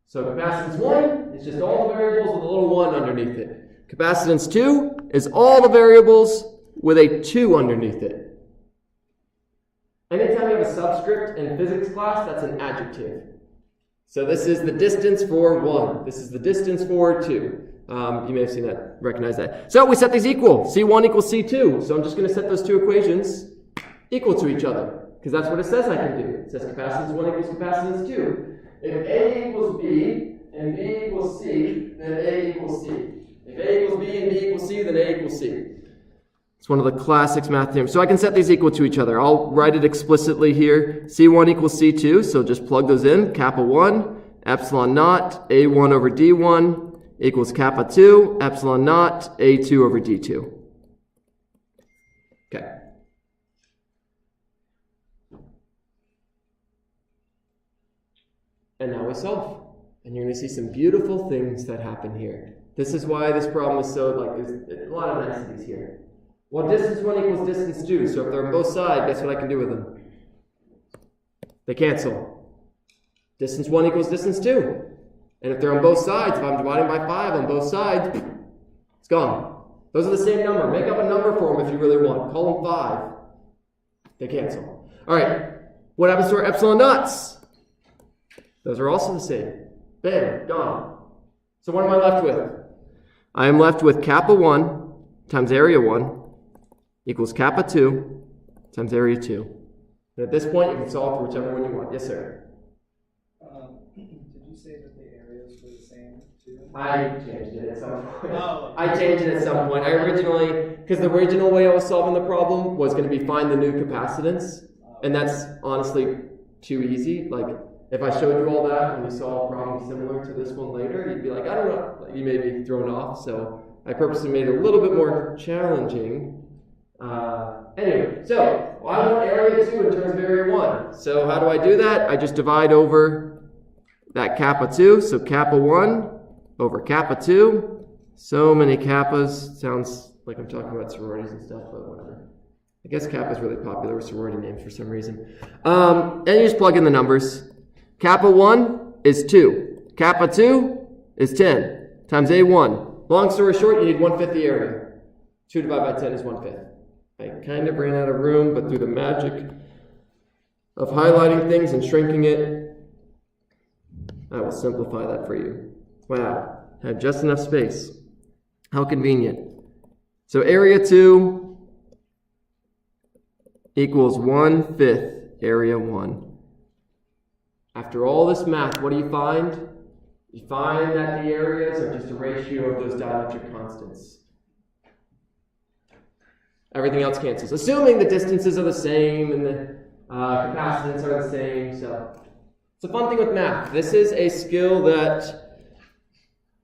[SPEAKER 1] So capacitance 1 is just all the variables with a little 1 underneath it. Capacitance 2 is all the variables with a 2 underneath it. Anytime you have a subscript in physics class, that's an adjective. So this is the distance for 1. This is the distance for 2. You may have seen that, recognize that. So we set these equal. C1 equals C2. So I'm just going to set those two equations equal to each other, because that's what it says I can do. It says capacitance 1 equals capacitance 2. If A equals B and B equals C, then A equals C. If A equals B and B equals C, then A equals C. It's one of the classics math theorems. So I can set these equal to each other. I'll write it explicitly here. C1 equals C2, so just plug those in. Kappa 1, epsilon naught, A1 over D1 equals kappa 2, epsilon naught, A2 over D2. Okay. And now we solve. And you're going to see some beautiful things that happen here. This is why this problem is so, there's a lot of niceties here. Well, distance 1 equals distance 2. So if they're on both sides, guess what I can do with them? They cancel. Distance 1 equals distance 2. And if they're on both sides, if I'm dividing by 5 on both sides, it's gone. Those are the same number. Make up a number for them if you really want. Call them 5. They cancel. All right. What happens to our epsilon naughts? Those are also the same. Bam, gone. So what am I left with? I am left with kappa 1 times area 1 equals kappa 2 times area 2. And at this point, you can solve for whichever one you want. Yes, sir?
[SPEAKER 4] Did you say that the areas were the same too?
[SPEAKER 1] I changed it at some point.
[SPEAKER 4] Oh.
[SPEAKER 1] I changed it at some point. I originally, because the original way I was solving the problem was going to be find the new capacitance. And that's honestly too easy. Like, if I showed you all that and you saw a problem similar to this one later, you'd be like, I don't know. You may be thrown off. So I purposely made it a little bit more challenging. Anyway, so I want area 2 in terms of area 1. So how do I do that? I just divide over that kappa 2. So kappa 1 over kappa 2. So many kappas. Sounds like I'm talking about sororities and stuff, but whatever. I guess kappa is really popular with sorority names for some reason. And you just plug in the numbers. Kappa 1 is 2. Kappa 2 is 10 times A1. Long story short, you need 1/5 the area. 2 divided by 10 is 1/5. I kind of ran out of room, but through the magic of highlighting things and shrinking it, I will simplify that for you. Wow, had just enough space. How convenient. So area 2 equals 1/5 area 1. After all this math, what do you find? You find that the areas are just a ratio of those dielectric constants. Everything else cancels, assuming the distances are the same and the capacitance are the same. So it's a fun thing with math. This is a skill that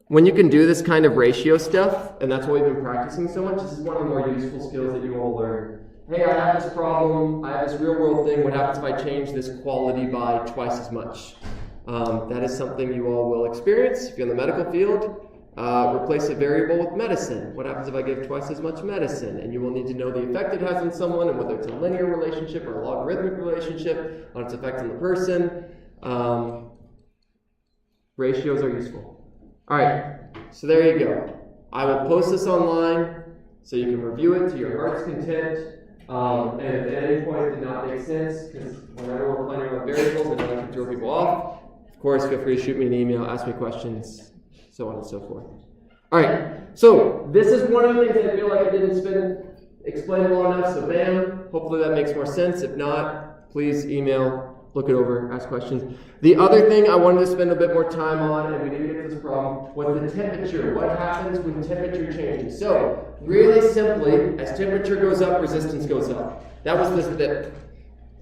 [SPEAKER 1] when you can do this kind of ratio stuff, and that's what we've been practicing so much, this is one of the more useful skills that you all learn. Hey, I have this problem, I have this real world thing, what happens if I change this quality by twice as much? That is something you all will experience if you're in the medical field. Replace a variable with medicine. What happens if I give twice as much medicine? And you will need to know the effect it has on someone and whether it's a linear relationship or a logarithmic relationship on its effect on the person. Ratios are useful. All right, so there you go. I will post this online so you can review it to your heart's content. And if at any point it did not make sense, because whenever we're playing with variables, I know I can throw people off. Of course, feel free to shoot me an email, ask me questions, so on and so forth. All right, so this is one of the things I feel like I didn't explain well enough, so bam, hopefully that makes more sense. If not, please email, look it over, ask questions. The other thing I wanted to spend a bit more time on, and we didn't get to this problem, was the temperature. What happens when temperature changes? So, really simply, as temperature goes up, resistance goes up. That was the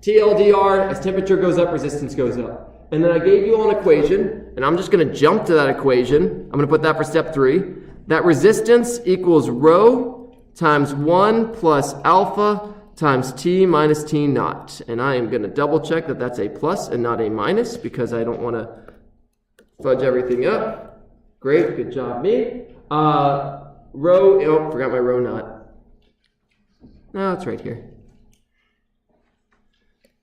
[SPEAKER 1] TLDR, as temperature goes up, resistance goes up. And then I gave you all an equation, and I'm just going to jump to that equation. I'm going to put that for step 3. That resistance equals rho times 1 plus alpha times T minus T naught. And I am going to double check that that's a plus and not a minus because I don't want to fudge everything up. Great, good job, me. Forgot my rho naught. No, it's right here.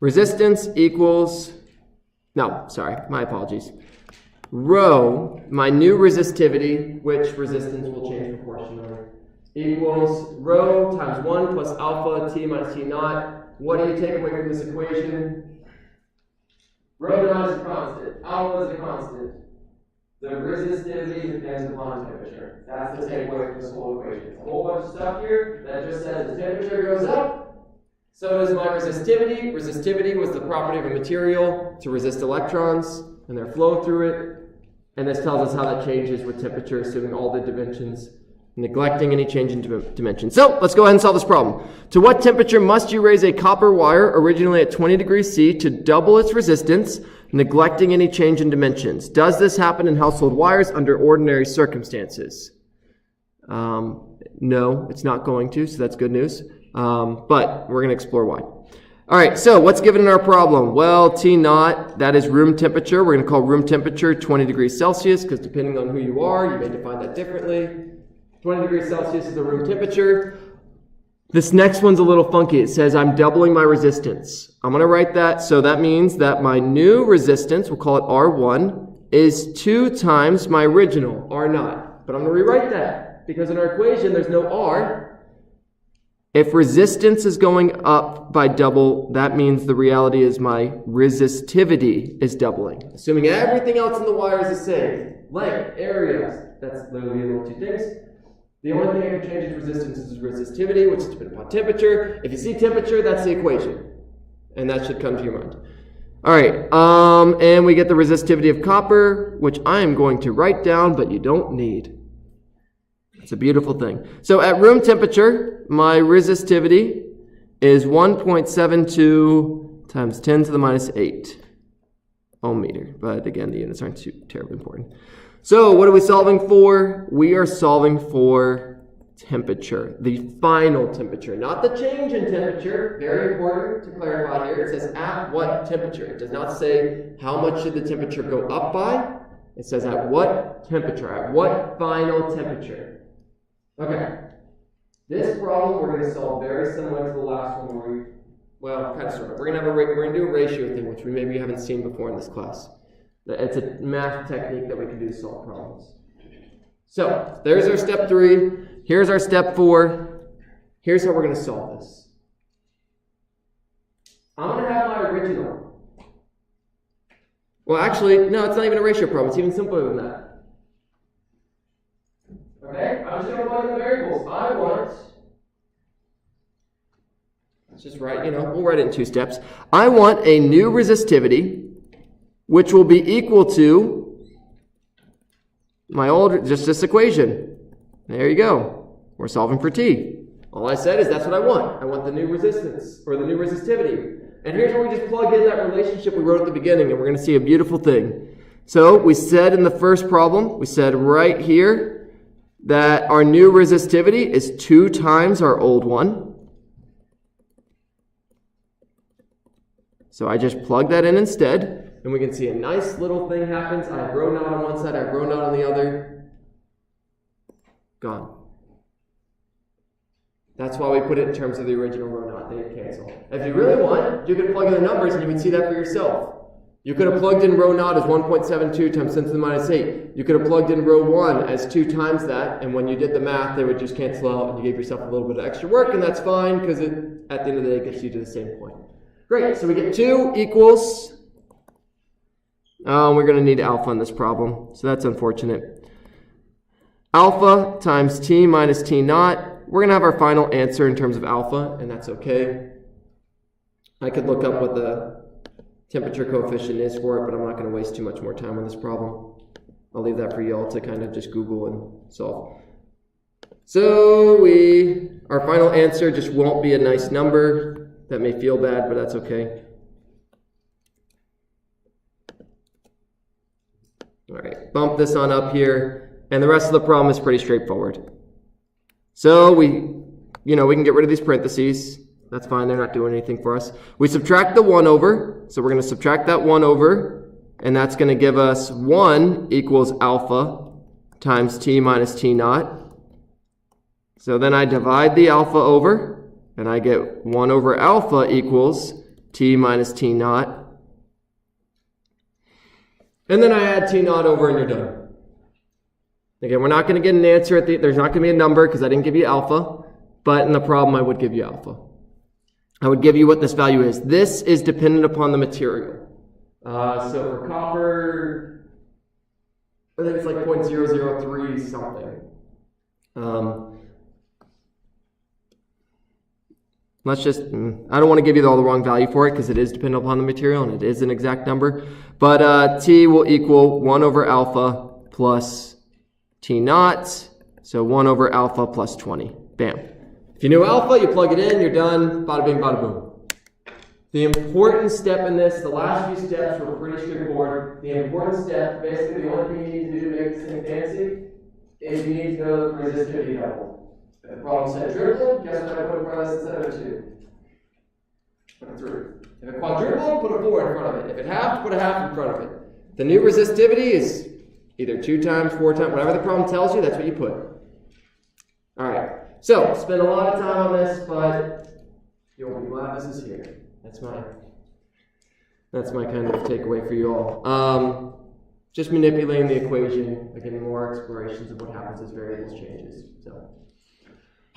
[SPEAKER 1] Resistance equals, no, sorry, my apologies. Rho, my new resistivity, which resistance will change proportionally, equals rho times 1 plus alpha T minus T naught. What do you take away from this equation? Rho naught is a constant. Alpha is a constant. The resistivity depends upon temperature. That's the takeaway from this whole equation. A whole bunch of stuff here that just says the temperature goes up, so does my resistivity. Resistivity was the property of a material to resist electrons and their flow through it. And this tells us how that changes with temperature, assuming all the dimensions, neglecting any change in dimension. So let's go ahead and solve this problem. To what temperature must you raise a copper wire originally at 20 degrees C to double its resistance, neglecting any change in dimensions? Does this happen in household wires under ordinary circumstances? No, it's not going to, so that's good news. But we're going to explore why. All right, so what's given in our problem? Well, T naught, that is room temperature. We're going to call room temperature 20 degrees Celsius because depending on who you are, you may define that differently. 20 degrees Celsius is the room temperature. This next one's a little funky. It says I'm doubling my resistance. I'm going to write that. So that means that my new resistance, we'll call it R1, is 2 times my original R0. But I'm going to rewrite that because in our equation there's no R. If resistance is going up by double, that means the reality is my resistivity is doubling. Assuming everything else in the wire is the same. Length, area, that's literally the only two things. The only thing I can change is resistance is resistivity, which is dependent upon temperature. If you see temperature, that's the equation. And that should come to your mind. All right, and we get the resistivity of copper, which I am going to write down, but you don't need. It's a beautiful thing. So at room temperature, my resistivity is 1.72 times 10 to the minus 8 ohm meter. But again, the units aren't too terribly important. So what are we solving for? We are solving for temperature, the final temperature, not the change in temperature. Very important to clarify here. It says at what temperature. It does not say how much should the temperature go up by. It says at what temperature, at what final temperature. Okay, this problem we're going to solve very similar to the last one where well, kind of sort of. We're going to do a ratio thing, which we maybe haven't seen before in this class. It's a math technique that we can do to solve problems. So, there's our step 3. Here's our step 4. Here's how we're going to solve this. I'm going to have my original. Well, actually, no, it's not even a ratio problem. It's even simpler than that. Okay, I'm just going to plug in the variables. I want, let's just write, we'll write it in 2 steps. I want a new resistivity, which will be equal to my old, just this equation. There you go. We're solving for T. All I said is that's what I want. I want the new resistance, or the new resistivity. And here's where we just plug in that relationship we wrote at the beginning, and we're going to see a beautiful thing. So we said in the first problem, we said right here, that our new resistivity is 2 times our old one. So I just plug that in instead, and we can see a nice little thing happens. I have rho naught on one side, I have rho naught on the other. Gone. That's why we put it in terms of the original rho naught. They cancel. If you really want, you could plug in the numbers and you would see that for yourself. You could have plugged in rho naught as 1.72 times 10 to the minus 8. You could have plugged in rho 1 as 2 times that, and when you did the math, they would just cancel out, and you gave yourself a little bit of extra work, and that's fine, because it, at the end of the day, gets you to the same point. Great, so we get 2 equals, we're going to need alpha in this problem, so that's unfortunate. Alpha times T minus T naught. We're going to have our final answer in terms of alpha, and that's okay. I could look up what the temperature coefficient is for it, but I'm not going to waste too much more time on this problem. I'll leave that for y'all to kind of just Google and solve. So our final answer just won't be a nice number. That may feel bad, but that's okay. All right, bump this on up here, and the rest of the problem is pretty straightforward. So we we can get rid of these parentheses. That's fine, they're not doing anything for us. We subtract the 1 over, so we're going to subtract that 1 over, and that's going to give us 1 equals alpha times t minus t naught. So then I divide the alpha over, and I get 1 over alpha equals t minus t naught. And then I add t naught over and you're done. Again, we're not going to get an answer at there's not going to be a number because I didn't give you alpha, but in the problem I would give you alpha. I would give you what this value is. This is dependent upon the material. So for copper, I think it's like 0.003 something. Let's just, I don't want to give you all the wrong value for it because it is dependent upon the material and it is an exact number. But t will equal 1 over alpha plus t naught. So 1 over alpha plus 20. Bam. If you knew alpha, you plug it in, you're done. Bada bing, bada boom. The important step in this, the last few steps were pretty straightforward. The important step, basically the only thing you need to do to make this thing fancy, is you need to know the resistivity double. If the problem said triple, guess what I put in front of this instead of a 2? Put a 3. If it quadrupled, put a 4 in front of it. If it halved, put a half in front of it. The new resistivity is either 2 times, 4 times, whatever the problem tells you, that's what you put. Alright, so spend a lot of time on this, but you'll be glad this is here. That's my kind of takeaway for you all. Just manipulating the equation, again, more explorations of what happens as variables changes. So,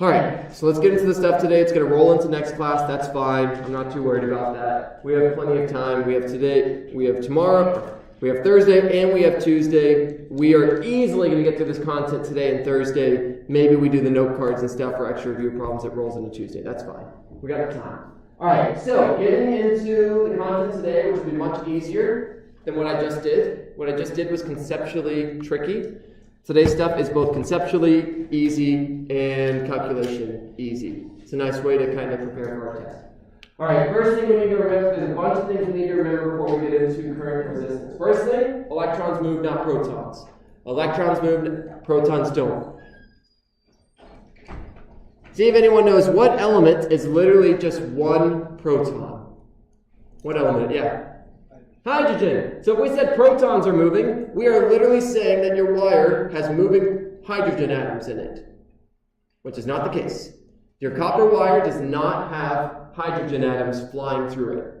[SPEAKER 1] all right, so let's get into the stuff today. It's going to roll into next class. That's fine. I'm not too worried about that. We have plenty of time. We have today, we have tomorrow, we have Thursday, and we have Tuesday. We are easily going to get through this content today and Thursday. Maybe we do the note cards and stuff for extra review problems that rolls into Tuesday. That's fine. We got time. All right, so getting into the content today, which will be much easier than what I just did. What I just did was conceptually tricky. Today's stuff is both conceptually easy and calculation easy. It's a nice way to kind of prepare for our test. All right, first thing we need to remember, there's a bunch of things we need to remember before we get into current and resistance. First thing, electrons move, not protons. Electrons move, protons don't. See if anyone knows what element is literally just one proton. What element? Yeah. Hydrogen. So if we said protons are moving, we are literally saying that your wire has moving hydrogen atoms in it, which is not the case. Your copper wire does not have hydrogen atoms flying through it.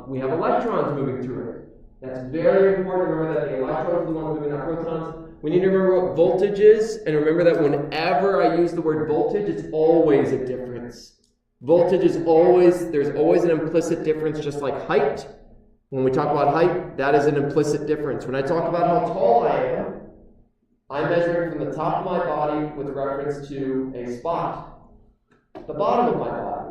[SPEAKER 1] We have electrons moving through it. That's very important to remember that the electrons are the ones moving, not protons. We need to remember what voltage is, and remember that whenever I use the word voltage, it's always a difference. Voltage is always, there's always an implicit difference, just like height. When we talk about height, that is an implicit difference. When I talk about how tall I am, I'm measuring from the top of my body with reference to a spot, the bottom of my body,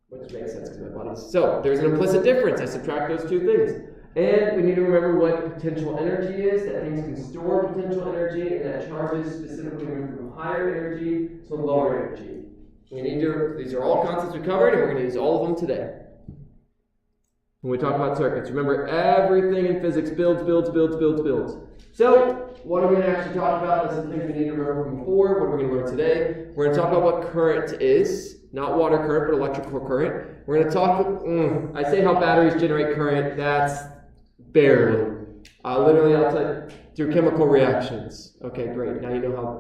[SPEAKER 1] which makes sense because my body's. So there's an implicit difference. I subtract those two things. And we need to remember what potential energy is, that things can store potential energy, and that charges specifically move from higher energy to lower energy. These are all concepts we covered, and we're going to use all of them today. When we talk about circuits, remember everything in physics builds. So, what are we going to actually talk about? That's the things we need to remember from before. What are we going to learn today? We're going to talk about what current is. Not water current, but electrical current. We're going to talk, I say how batteries generate current. That's barely. Literally, I'll tell you, through chemical reactions. Okay, great. Now you know how,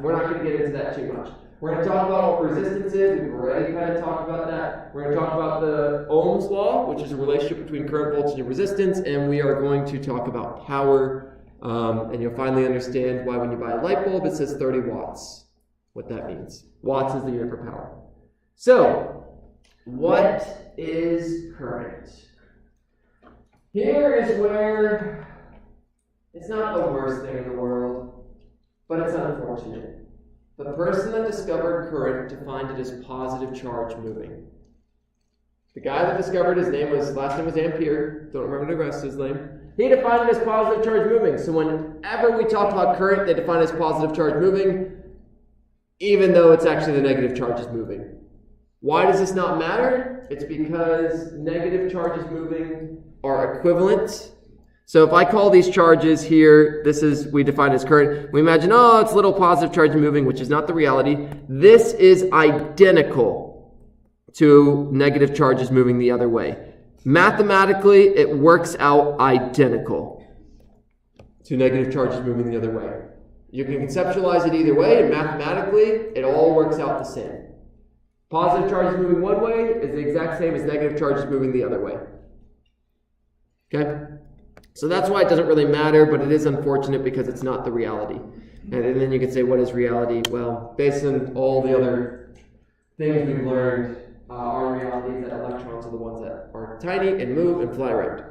[SPEAKER 1] we're not going to get into that too much. We're going to talk about what resistance is. We've already kind of talked about that. We're going to talk about the Ohm's law, which is a relationship between current, voltage, and resistance. And we are going to talk about power. And you'll finally understand why when you buy a light bulb, it says 30 watts. What that means. Watts is the unit for power. So, what is current? Here is where it's not the worst thing in the world, but it's unfortunate. The person that discovered current defined it as positive charge moving. The guy that discovered last name was Ampere, don't remember the rest of his name. He defined it as positive charge moving. So whenever we talk about current, they define it as positive charge moving, even though it's actually the negative charge is moving. Why does this not matter? It's because negative charges moving are equivalent. So if I call these charges here, we define as current. We imagine, oh, it's little positive charge moving, which is not the reality. This is identical to negative charges moving the other way. Mathematically, it works out identical to negative charges moving the other way. You can conceptualize it either way, and mathematically, it all works out the same. Positive charges moving one way is the exact same as negative charges moving the other way. Okay? So that's why it doesn't really matter, but it is unfortunate because it's not the reality. And then you can say, what is reality? Well, based on all the other things we've learned, our reality is that electrons are the ones that are tiny and move and fly around.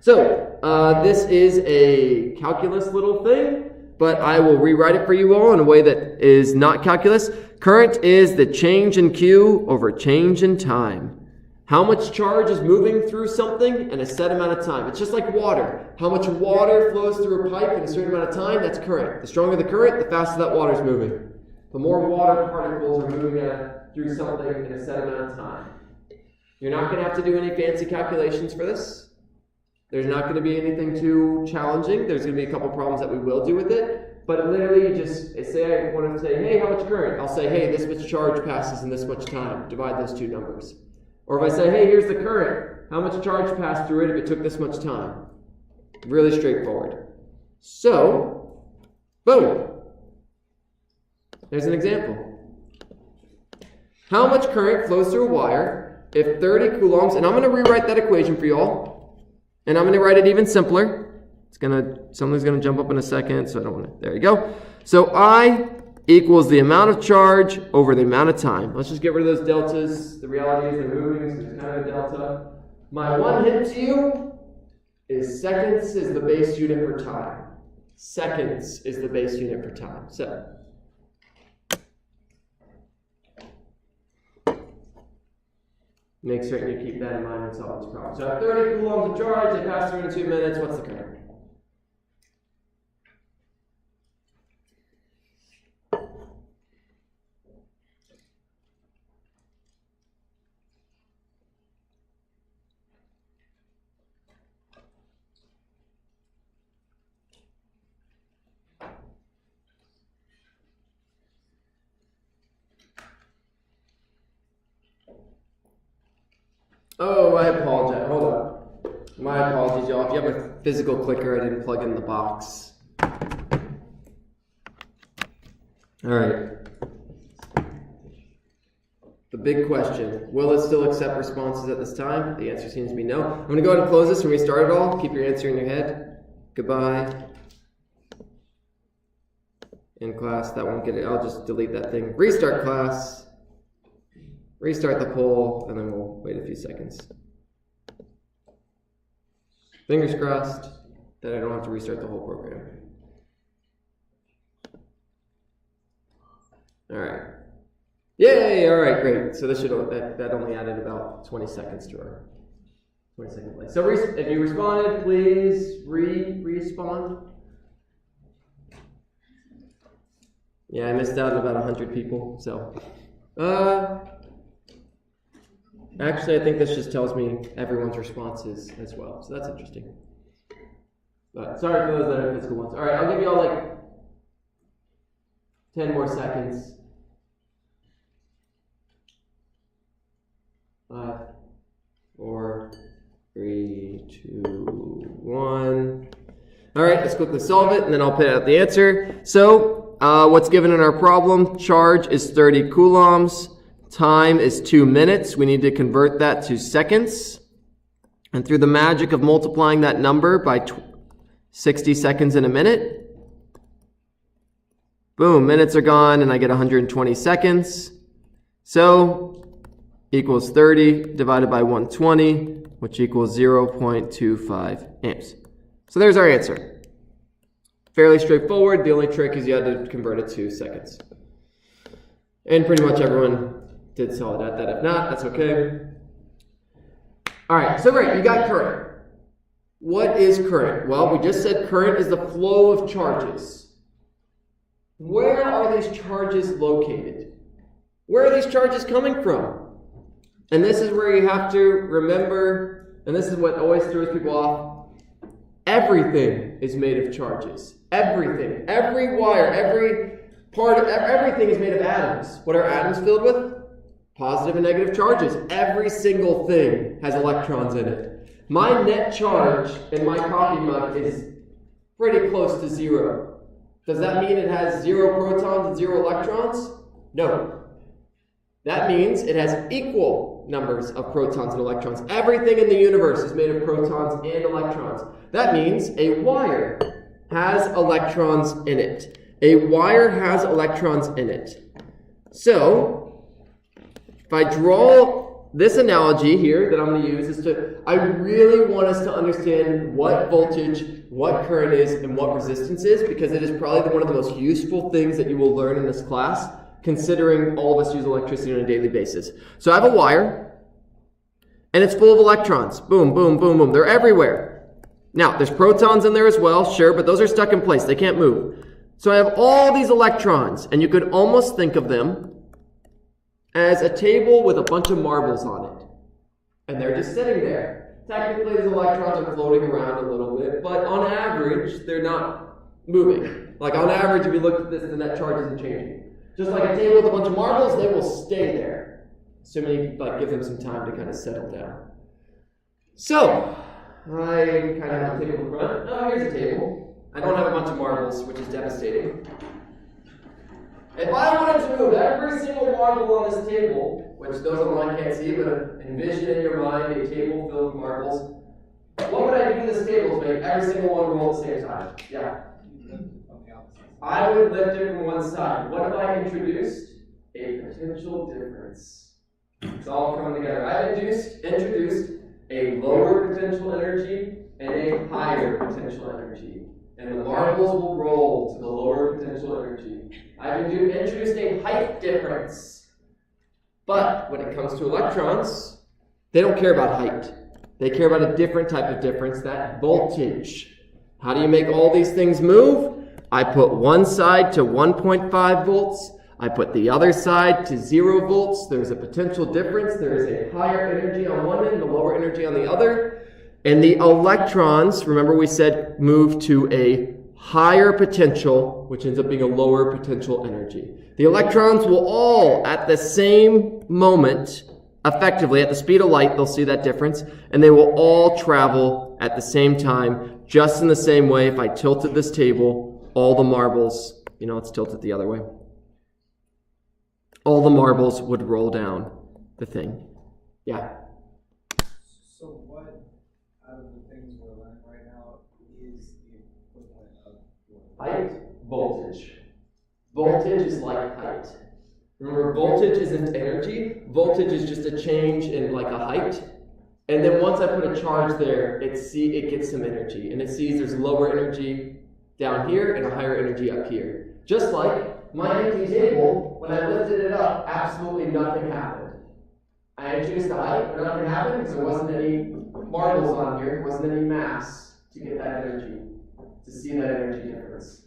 [SPEAKER 1] So, this is a calculus little thing, but I will rewrite it for you all in a way that is not calculus. Current is the change in Q over change in time. How much charge is moving through something in a set amount of time? It's just like water. How much water flows through a pipe in a certain amount of time? That's current. The stronger the current, the faster that water is moving. The more water particles are moving through something in a set amount of time. You're not going to have to do any fancy calculations for this. There's not going to be anything too challenging. There's going to be a couple problems that we will do with it. But literally, you just say, I want to say, hey, how much current? I'll say, hey, this much charge passes in this much time. Divide those two numbers. Or if I say, hey, here's the current. How much charge passed through it if it took this much time? Really straightforward. So, boom. There's an example. How much current flows through a wire if 30 coulombs, and I'm going to rewrite that equation for you all, and I'm going to write it even simpler. Something's going to jump up in a second, so I don't want to, there you go. So I equals the amount of charge over the amount of time. Let's just get rid of those deltas. The reality is they're moving, so there's kind of a delta. My one hint to you is seconds is the base unit for time. Seconds is the base unit for time. So, make certain you keep that in mind when solving this problem. So I have 30 coulombs of charge, they pass through in 2 minutes. What's the current? Oh, I apologize. Hold on. My apologies, y'all. If you have a physical clicker, I didn't plug in the box. All right. The big question. Will it still accept responses at this time? The answer seems to be no. I'm going to go ahead and close this and restart it all. Keep your answer in your head. Goodbye. In class, that won't get it. I'll just delete that thing. Restart class. Restart the poll, and then we'll wait a few seconds. Fingers crossed that I don't have to restart the whole program. All right. Yay! All right, great. So this should that only added about 20 seconds to our 20-second delay. So if you responded, please respond. Yeah, I missed out on about 100 people. So, actually, I think this just tells me everyone's responses as well. So that's interesting. But sorry for those that are physical ones. All right, I'll give you all like 10 more seconds. 5, 4, 3, 2, 1. All right, let's quickly solve it, and then I'll put out the answer. So, what's given in our problem? Charge is 30 coulombs. Time is 2 minutes. We need to convert that to seconds. And through the magic of multiplying that number by 60 seconds in a minute, boom, minutes are gone, and I get 120 seconds. So, equals 30 divided by 120, which equals 0.25 amps. So there's our answer. Fairly straightforward. The only trick is you had to convert it to seconds. And pretty much everyone did solid at that. If not, that's okay. All right, so great, you got current. What is current? Well, we just said current is the flow of charges. Where are these charges located? Where are these charges coming from? And this is where you have to remember, and this is what always throws people off. Everything is made of charges. Everything. Every wire, every part of everything is made of atoms. What are atoms filled with? Positive and negative charges. Every single thing has electrons in it. My net charge in my coffee mug is pretty close to 0. Does that mean it has 0 protons and 0 electrons? No. That means it has equal numbers of protons and electrons. Everything in the universe is made of protons and electrons. That means a wire has electrons in it. A wire has electrons in it. So, if I draw this analogy here that I'm going to use, I really want us to understand what voltage, what current is, and what resistance is, because it is probably one of the most useful things that you will learn in this class, considering all of us use electricity on a daily basis. So I have a wire, and it's full of electrons. Boom, boom, boom, boom. They're everywhere. Now, there's protons in there as well, sure, but those are stuck in place. They can't move. So I have all these electrons, and you could almost think of them as a table with a bunch of marbles on it. And they're just sitting there. Technically, these electrons are floating around a little bit, but on average, they're not moving. Like on average, if you look at this, the net charge isn't changing. Just like a table with a bunch of marbles, they will stay there. Assuming you give them some time to kind of settle down. So, I kind of have a table in front. Oh, here's a table. I don't have a bunch of marbles, which is devastating. If I wanted to move every single marble on this table, which those online can't see, but envision in your mind a table filled with marbles, what would I do to this table to make every single one roll at the same time? Yeah. I would lift it from one side. What have I introduced? A potential difference. It's all coming together. I've introduced a lower potential energy and a higher potential energy. And the marbles will roll to the lower potential energy. I've introduced a height difference. But when it comes to electrons, they don't care about height. They care about a different type of difference, that voltage. How do you make all these things move? I put one side to 1.5 volts. I put the other side to 0 volts. There's a potential difference. There is a higher energy on one end, a lower energy on the other. And the electrons, remember we said, move to a higher potential, which ends up being a lower potential energy. The electrons will all, at the same moment, effectively, at the speed of light, they'll see that difference, and they will all travel at the same time, just in the same way. If I tilted this table, all the marbles, let's tilt it the other way. All the marbles would roll down the thing. Yeah?
[SPEAKER 4] So what out of the things we're learning right now is the equivalent of
[SPEAKER 1] height? Voltage. Voltage is like height. Remember, voltage isn't energy. Voltage is just a change in like a height. And then once I put a charge there, it gets some energy. And it sees there's lower energy down here and a higher energy up here. Just like my empty table, when I lifted it up, absolutely nothing happened. I introduced the height, but nothing happened because there wasn't any marbles on here. There wasn't any mass to get that energy, to see that energy difference.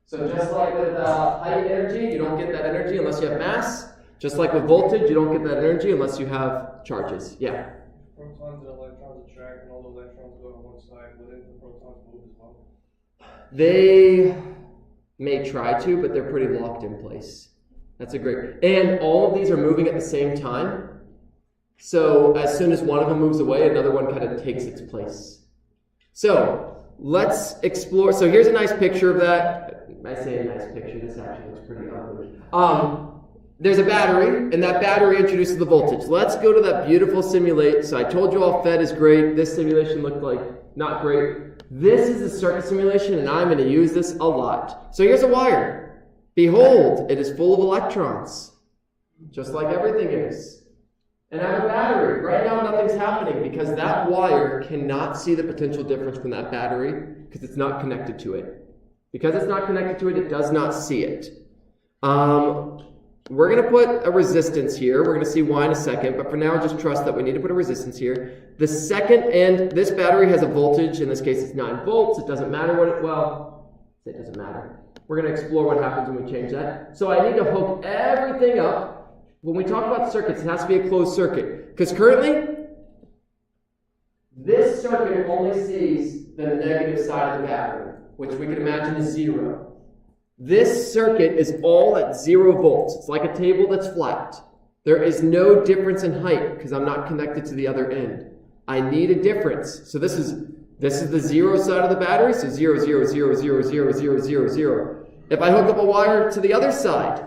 [SPEAKER 1] So just like with height energy, you don't get that energy unless you have mass. Just like with voltage, you don't get that energy unless you have charges. Yeah?
[SPEAKER 3] Protons and electrons attract, and all the electrons go to one side. Wouldn't the protons move as well?
[SPEAKER 1] They may try to, but they're pretty locked in place. That's a great... And all of these are moving at the same time. So as soon as one of them moves away, another one kind of takes its place. So let's explore. So here's a nice picture of that. I say a nice picture. This actually looks pretty ugly. There's a battery, and that battery introduces the voltage. Let's go to that beautiful simulate. So I told you all FET is great. This simulation looked like not great. This is a circuit simulation, and I'm going to use this a lot. So here's a wire. Behold, it is full of electrons, just like everything is. And I have a battery. Right now, nothing's happening because that wire cannot see the potential difference from that battery because it's not connected to it. Because it's not connected to it, it does not see it. We're going to put a resistance here. We're going to see why in a second, but for now, just trust that we need to put a resistance here. The second end, this battery has a voltage. In this case, it's 9 volts. It doesn't matter what it doesn't matter. We're going to explore what happens when we change that. So I need to hook everything up. When we talk about circuits, it has to be a closed circuit. Because currently, This circuit only sees the negative side of the battery, which we can imagine is 0. This circuit is all at 0 volts. It's like a table that's flat. There is no difference in height because I'm not connected to the other end. I need a difference. So this is the 0 side of the battery, so 0, 0, 0, 0, 0, 0, 0, 0. If I hook up a wire to the other side,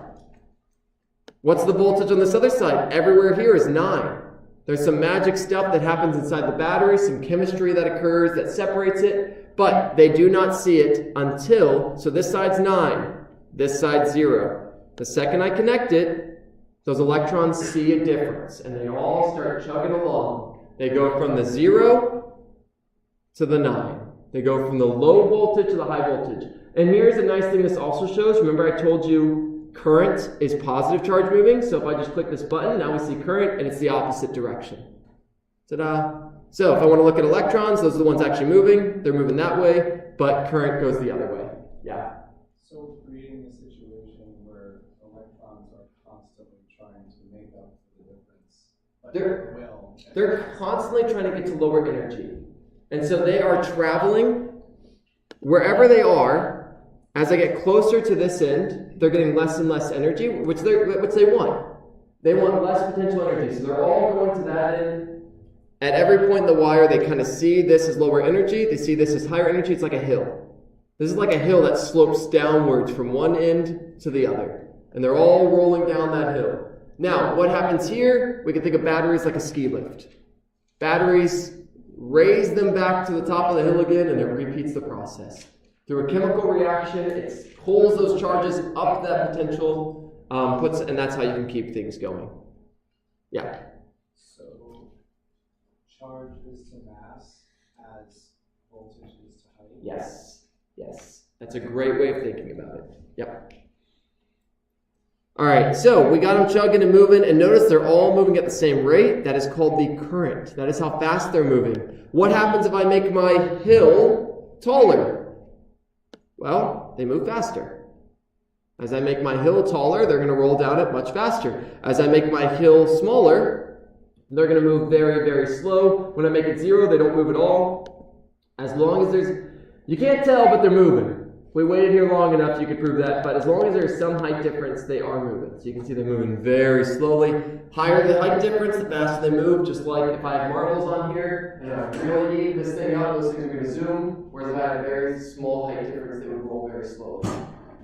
[SPEAKER 1] what's the voltage on this other side? Everywhere here is 9. There's some magic stuff that happens inside the battery, some chemistry that occurs that separates it, but they do not see it until, so this side's 9, this side's 0. The second I connect it, those electrons see a difference, and they all start chugging along. They go from the 0 to the 9. They go from the low voltage to the high voltage. And here's a nice thing this also shows. Remember I told you current is positive charge moving, so if I just click this button, now we see current, and it's the opposite direction. Ta-da! So if I want to look at electrons, those are the ones actually moving. They're moving that way, but current goes the other way. Yeah?
[SPEAKER 4] So creating a situation where electrons are constantly trying to make up the difference, but
[SPEAKER 1] they're constantly trying to get to lower energy. And so they are traveling wherever they are. As I get closer to this end, they're getting less and less energy, which they want. They want less potential energy, so they're all going to that end. At every point in the wire, they kind of see this as lower energy. They see this as higher energy. It's like a hill. This is like a hill that slopes downwards from one end to the other. And they're all rolling down that hill. Now, what happens here? We can think of batteries like a ski lift. Batteries raise them back to the top of the hill again, and it repeats the process. Through a chemical reaction, it pulls those charges up that potential, and that's how you can keep things going. Yeah?
[SPEAKER 4] So, charge is to mass as voltage is to height?
[SPEAKER 1] Yes. Yes. That's a great way of thinking about it. Yep. All right, so we got them chugging and moving, and notice they're all moving at the same rate. That is called the current. That is how fast they're moving. What happens if I make my hill taller? Well, they move faster. As I make my hill taller, they're going to roll down it much faster. As I make my hill smaller, they're going to move very, very slow. When I make it 0, they don't move at all. As long as you can't tell, but they're moving. If we waited here long enough, you could prove that. But as long as there's some height difference, they are moving. So you can see they're moving very slowly. Higher the height difference, the faster they move. Just like if I have marbles on here, and I really eat this thing out, those things are going to zoom. Whereas if I have a very small height difference, they would roll very slowly.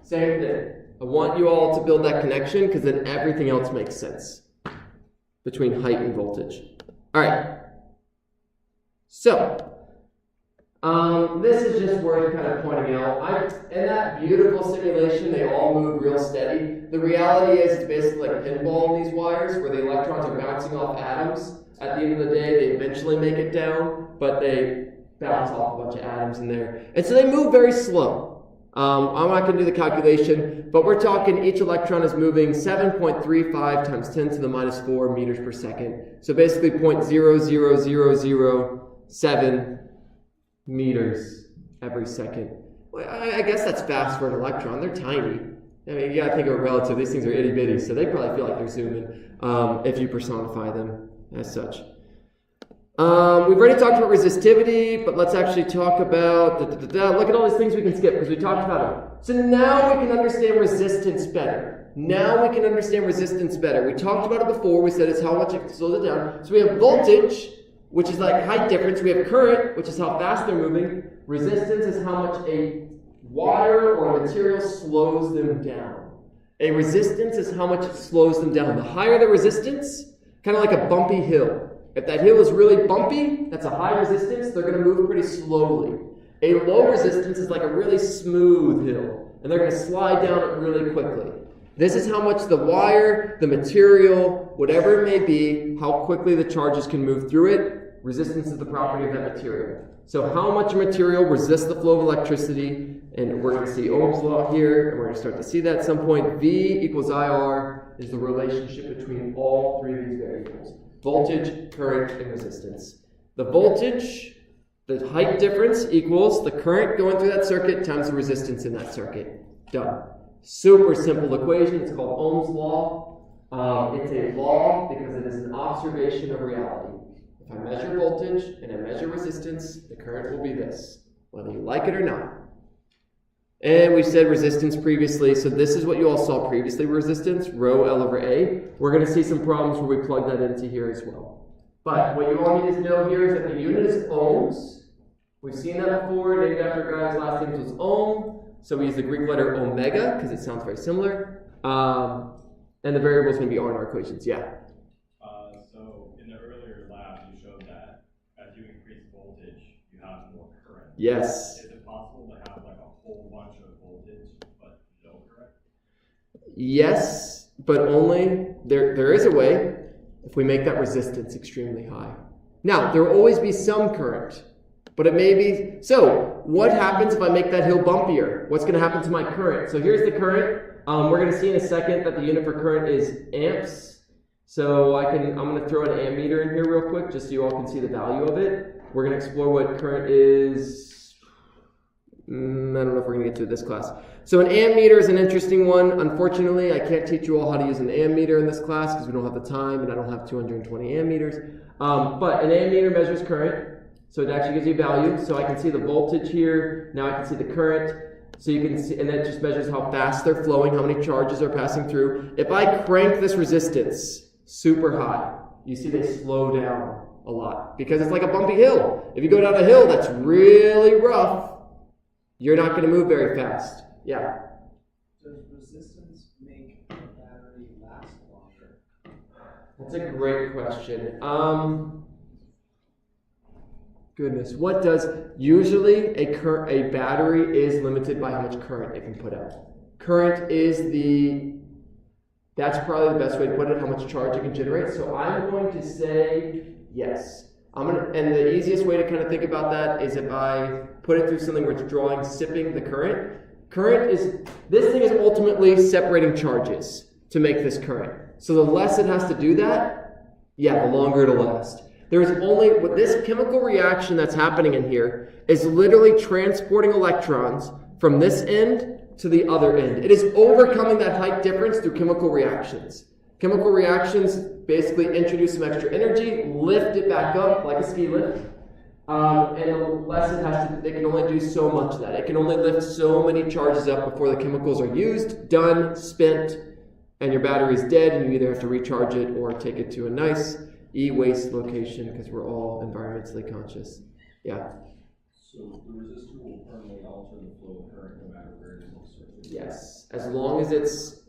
[SPEAKER 1] Same thing. I want you all to build that connection, because then everything else makes sense between height and voltage. All right. So, this is just worth kind of pointing out. In that beautiful simulation, they all move real steady. The reality is it's basically like pinball in these wires, where the electrons are bouncing off atoms. At the end of the day, they eventually make it down, but they bounce off a bunch of atoms in there. And so they move very slow. I'm not going to do the calculation, but we're talking each electron is moving 7.35 times 10 to the minus 4 meters per second. So basically 0.00007 meters every second. Well, I guess that's fast for an electron. They're tiny. I mean, you gotta think of it relative. These things are itty bitty, so they probably feel like they're zooming if you personify them as such. We've already talked about resistivity, but let's actually talk about look at all these things we can skip because we talked about them. So now we can understand resistance better. We talked about it before. We said it's how much it slows it down. So we have voltage, which is like height difference. We have current, which is how fast they're moving. Resistance is how much a wire or a material slows them down. A resistance is how much it slows them down. The higher the resistance, kind of like a bumpy hill. If that hill is really bumpy, that's a high resistance, they're going to move pretty slowly. A low resistance is like a really smooth hill, and they're going to slide down it really quickly. This is how much the wire, the material, whatever it may be, how quickly the charges can move through it. Resistance is the property of that material. So how much material resists the flow of electricity, and we're going to see Ohm's law here, and we're going to start to see that at some point. V equals IR is the relationship between all three of these variables. Voltage, current, and resistance. The voltage, the height difference equals the current going through that circuit times the resistance in that circuit. Done. Super simple equation. It's called Ohm's law. It's a law because it is an observation of reality. If If I measure voltage and I measure resistance, the current will be this, whether you like it or not. And we said resistance previously, so this is what you all saw previously, resistance, rho L over A. We're going to see some problems where we plug that into here as well. But what you all need to know here is that the unit is ohms. We've seen that before, named after a guy's last name was ohm, so we use the Greek letter omega because it sounds very similar. And the variable is going to be R in our equations, yeah.
[SPEAKER 5] So in the earlier lab, you showed that as you increase voltage, you have more current.
[SPEAKER 1] Yes.
[SPEAKER 5] Is it possible to have like a whole bunch of voltage but no current?
[SPEAKER 1] Yes, but only, there is a way if we make that resistance extremely high. Now, there will always be some current, but it may be, so what happens if I make that hill bumpier? What's going to happen to my current? So here's the current. We're going to see in a second that the unit for current is amps. So I'm going to throw an ammeter in here real quick just so you all can see the value of it. We're going to explore what current is. I don't know if we're going to get to it this class. So an ammeter is an interesting one. Unfortunately, I can't teach you all how to use an ammeter in this class because we don't have the time and I don't have 220 ammeters. But an ammeter measures current. So it actually gives you value. So I can see the voltage here. Now I can see the current. So you can see, and that just measures how fast they're flowing, how many charges are passing through. If I crank this resistance super high, you see they slow down a lot because it's like a bumpy hill. If you go down a hill that's really rough, you're not going to move very fast. Yeah.
[SPEAKER 4] Does resistance make a battery last longer?
[SPEAKER 1] That's a great question. Goodness, what does, usually a battery is limited by how much current it can put out. Current is that's probably the best way to put it, how much charge it can generate. So I'm going to say yes. And the easiest way to kind of think about that is if I put it through something where it's sipping the current. This thing is ultimately separating charges to make this current. So the less it has to do that, yeah, the longer it'll last. There's only, with this chemical reaction that's happening in here is literally transporting electrons from this end to the other end. It is overcoming that height difference through chemical reactions. Chemical reactions basically introduce some extra energy, lift it back up like a ski lift, and the less it has to, they can only do so much of that. It can only lift so many charges up before the chemicals are used, done, spent, and your battery's dead, and you either have to recharge it or take it to a nice e-waste location because we're all environmentally conscious. Yeah.
[SPEAKER 3] So the resistor will permanently alter the flow of current no matter where it is inserted?
[SPEAKER 1] Yes, as long as it's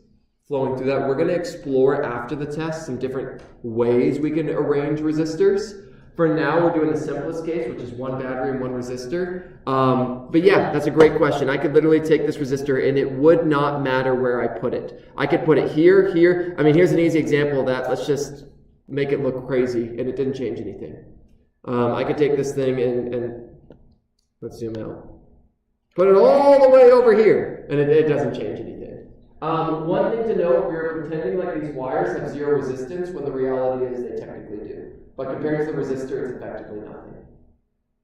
[SPEAKER 1] flowing through that. We're going to explore after the test some different ways we can arrange resistors. For now, we're doing the simplest case, which is one battery and one resistor. But yeah, that's a great question. I could literally take this resistor and it would not matter where I put it. I could put it here, here. I mean, here's an easy example of that. Let's just make it look crazy, and it didn't change anything. I could take this thing and let's zoom out. Put it all the way over here, and it doesn't change anything. One thing to note, we're pretending like these wires have zero resistance when the reality is they technically do. But compared to the resistor, it's effectively nothing.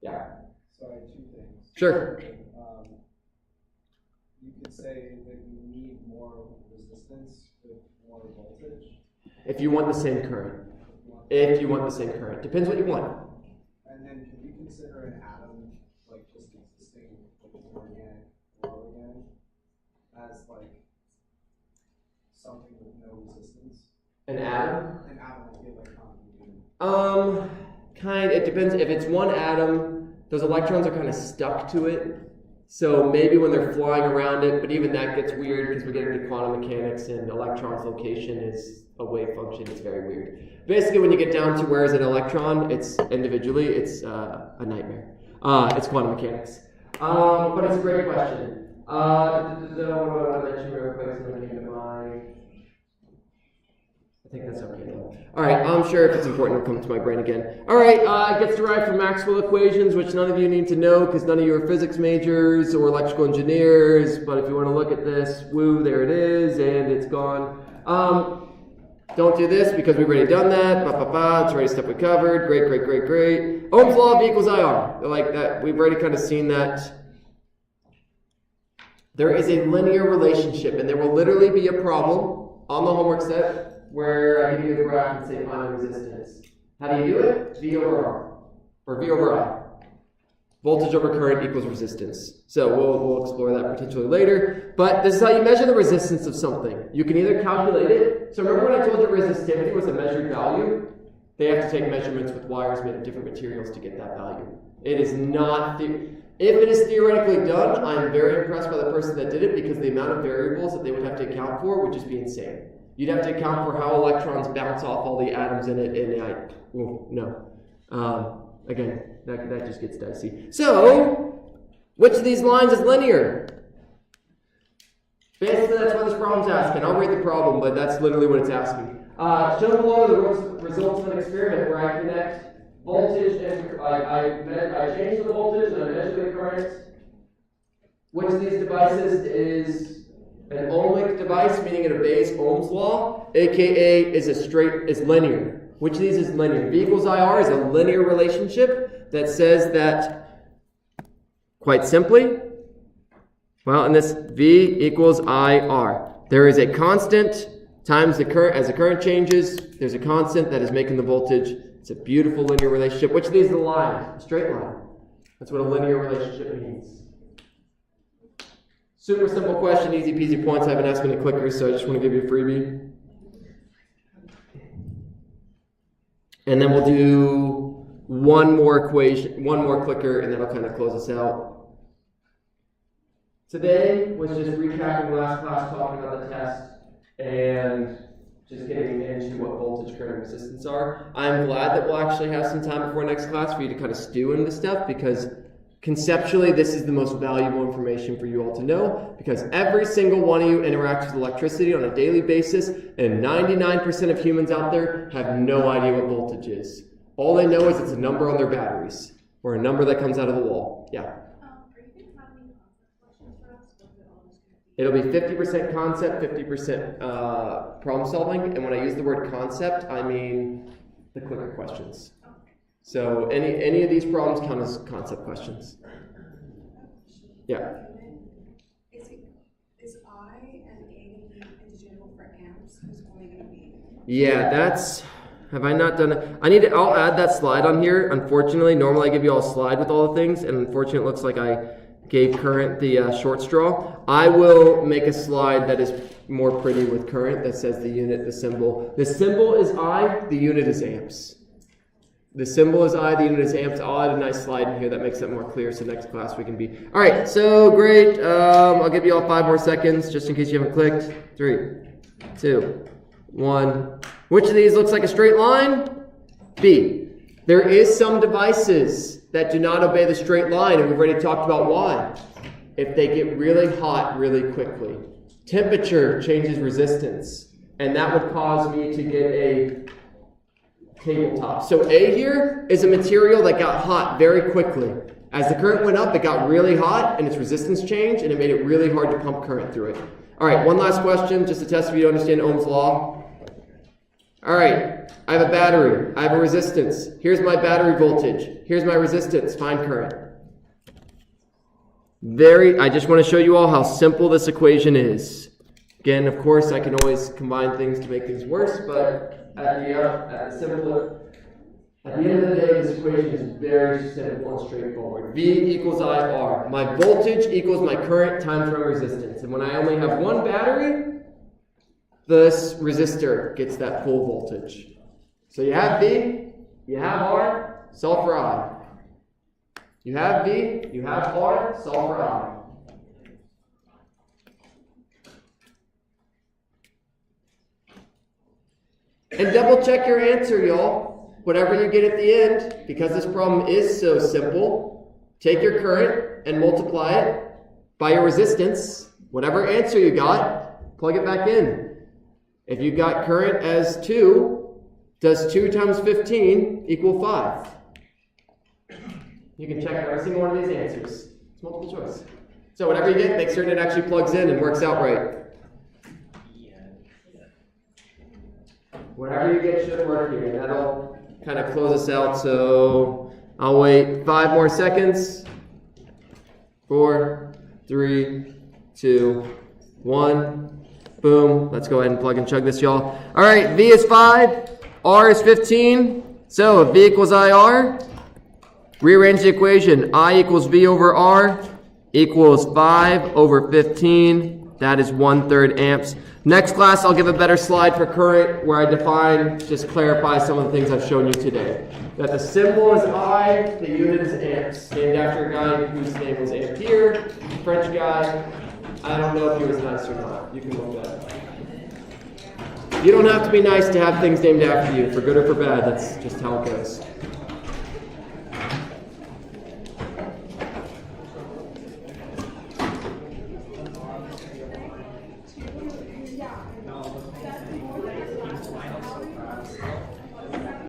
[SPEAKER 1] Yeah.
[SPEAKER 4] So I have two things.
[SPEAKER 1] Sure.
[SPEAKER 4] You could say that you need more resistance with more voltage.
[SPEAKER 1] If you want the same current. If you want the same current. Depends what you want.
[SPEAKER 4] And then can you consider an atom like just existing organic or organic as like something with no resistance?
[SPEAKER 1] An atom?
[SPEAKER 4] An atom with the electron.
[SPEAKER 1] It depends. If it's one atom, those electrons are kind of stuck to it. So maybe when they're flying around it, but even that gets weird because we get into quantum mechanics and the electron's location is a wave function. It's very weird. Basically, when you get down to where is an electron, it's individually, it's a nightmare. It's quantum mechanics. But it's a great question. What do I want to mention real quick? Something came to mind. I think that's okay though. All right, I'm sure if it's important, it'll come to my brain again. All right, it gets derived from Maxwell equations, which none of you need to know because none of you are physics majors or electrical engineers. But if you want to look at this, woo, there it is, and it's gone. Don't do this because we've already done that. It's already stuff we covered. Great, great, great, great. Ohm's law V equals IR. Like that, we've already kind of seen that. There is a linear relationship, and there will literally be a problem on the homework set where I give you a graph and say find the resistance. How do you do it? V over R, or V over I. Voltage over current equals resistance. So we'll explore that potentially later. But this is how you measure the resistance of something. You can either calculate it. So remember when I told you resistivity was a measured value? They have to take measurements with wires made of different materials to get that value. It is not, if it is theoretically done, I'm very impressed by the person that did it because the amount of variables that they would have to account for would just be insane. You'd have to account for how electrons bounce off all the atoms in it, and no. Again, that just gets dicey. So, which of these lines is linear? Basically, that's what this problem's asking. I'll read the problem, but that's literally what it's asking. Show below the results of an experiment where I connect voltage and I change the voltage and I measure the current. Which of these devices is an ohmic device, meaning it obeys Ohm's law, aka is linear. Which of these is linear? V equals IR is a linear relationship that says that, quite simply, well, in this V equals IR. There is a constant times the current, as the current changes, there's a constant that is making the voltage. It's a beautiful linear relationship. Which of these is a line? A straight line. That's what a linear relationship means. Super simple question, easy peasy points. I haven't asked many clickers, so I just want to give you a freebie. And then we'll do one more clicker, and then I'll kind of close us out. Today was just recapping last class, talking about the test, and just getting into what voltage, current, and resistance are. I'm glad that we'll actually have some time before next class for you to kind of stew into this stuff, because conceptually, this is the most valuable information for you all to know, because every single one of you interacts with electricity on a daily basis, and 99% of humans out there have no idea what voltage is. All they know is it's a number on their batteries, or a number that comes out of the wall. Yeah?
[SPEAKER 2] Are you going to have any concept questions for us? Or is it all just
[SPEAKER 1] It'll be 50% concept, 50% problem solving, and when I use the word concept, I mean the clicker questions. So any of these problems count as concept questions. Yeah.
[SPEAKER 6] Is I and A going to be interchangeable for amps? Is only going to be?
[SPEAKER 1] Yeah, that's. Have I not done it? I'll add that slide on here. Unfortunately, normally I give you all a slide with all the things, and unfortunately, it looks like I gave current the short straw. I will make a slide that is more pretty with current that says the unit, the symbol. The symbol is I, the unit is amps. The symbol is I, the unit is amps. I'll add a nice slide in here that makes that more clear, so next class we can be. All right, so great. I'll give you all 5 more seconds, just in case you haven't clicked. 3, 2, 1. Which of these looks like a straight line? B. There is some devices that do not obey the straight line, and we've already talked about why. If they get really hot really quickly. Temperature changes resistance, and that would cause me to get a tabletop. So A here is a material that got hot very quickly. As the current went up, it got really hot, and its resistance changed, and it made it really hard to pump current through it. All right, one last question, just to test if you understand Ohm's law. All right, I have a battery. I have a resistance. Here's my battery voltage. Here's my resistance. Find current. I just want to show you all how simple this equation is. Again, of course, I can always combine things to make things worse, but at the end of the day, this equation is very simple and straightforward. V equals IR. My voltage equals my current times my resistance. And when I only have one battery, this resistor gets that full voltage. So you have V, you have R, solve for I. You have V, you have R, solve for I. And double check your answer, y'all. Whatever you get at the end, because this problem is so simple, take your current and multiply it by your resistance. Whatever answer you got, plug it back in. If you got current as 2, does 2 times 15 equal 5? You can check every single one of these answers. It's multiple choice. So whatever you get, make certain it actually plugs in and works out right. Whatever you get should work here. And that'll kind of close us out. So I'll wait 5 more seconds. 4, 3, 2, 1. Boom. Let's go ahead and plug and chug this, y'all. All right, V is 5, R is 15. So if V equals IR, rearrange the equation. I equals V over R equals 5 over 15. That is 1/3 amps. Next class, I'll give a better slide for current where I define, just clarify some of the things I've shown you today. That the symbol is I, the unit is amps. Named after a guy whose name was Ampere, French guy. I don't know if he was nice or not. You can look that up. You don't have to be nice to have things named after you, for good or for bad. That's just how it goes.